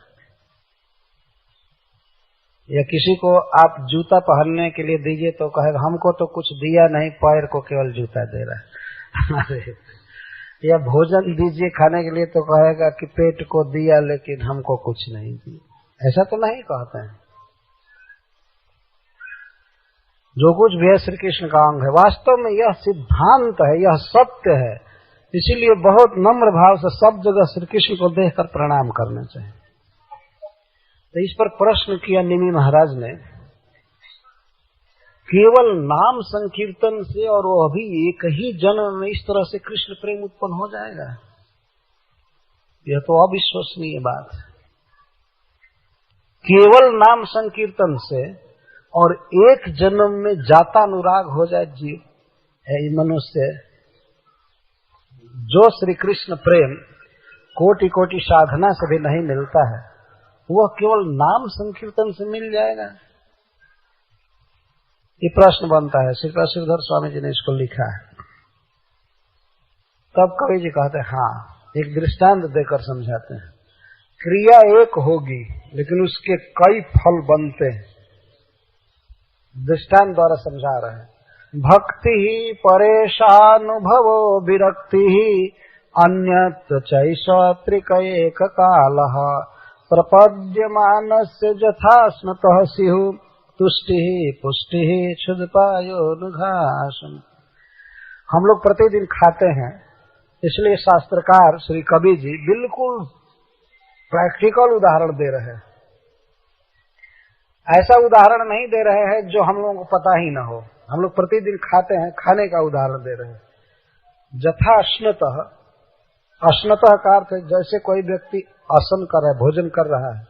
या किसी को आप जूता पहनने के लिए दीजिए तो कहेगा हमको तो कुछ दिया नहीं, पैर को केवल जूता दे रहा है। या भोजन दीजिए खाने के लिए तो कहेगा कि पेट को दिया लेकिन हमको कुछ नहीं दिया। ऐसा तो नहीं कहते हैं। जो कुछ भी है श्री कृष्ण का अंग है। वास्तव में यह सिद्धांत है, यह सत्य है। इसीलिए बहुत नम्र भाव से सब जगह श्री कृष्ण को देखकर प्रणाम करना चाहिए। तो इस पर प्रश्न किया निमि महाराज ने, केवल नाम संकीर्तन से और वो अभी एक ही जन्म में इस तरह से कृष्ण प्रेम उत्पन्न हो जाएगा? यह तो अविश्वसनीय बात है। केवल नाम संकीर्तन से और एक जन्म में जातानुराग हो जाए जीव, मनुष्य, जो श्री कृष्ण प्रेम कोटि कोटि साधना से भी नहीं मिलता है, वह केवल नाम संकीर्तन से मिल जाएगा? ये प्रश्न बनता है। श्री श्रीधर स्वामी जी ने इसको लिखा है। तब कवि जी कहते हैं हाँ, एक दृष्टांत देकर समझाते हैं। क्रिया एक होगी लेकिन उसके कई फल बनते हैं। दृष्टांत द्वारा समझा रहे हैं। भक्ति ही परेशानुभवो विरक्ति ही अन्यत्र चैषत्रिक एक कालः प्रपद्यमानस्य यथा स्मतः स्युः तुष्टि पुष्टि क्षुद्पायोनुघासम। हम लोग प्रतिदिन खाते हैं, इसलिए शास्त्रकार श्री कबीर जी बिल्कुल प्रैक्टिकल उदाहरण दे रहे हैं। ऐसा उदाहरण नहीं दे रहे हैं जो हम लोगों को पता ही ना हो। हम लोग प्रतिदिन खाते हैं, खाने का उदाहरण दे रहे हैं। यथा अश्नतः, अश्नतः का अर्थ है जैसे कोई व्यक्ति आसन कर रहा है, भोजन कर रहा है,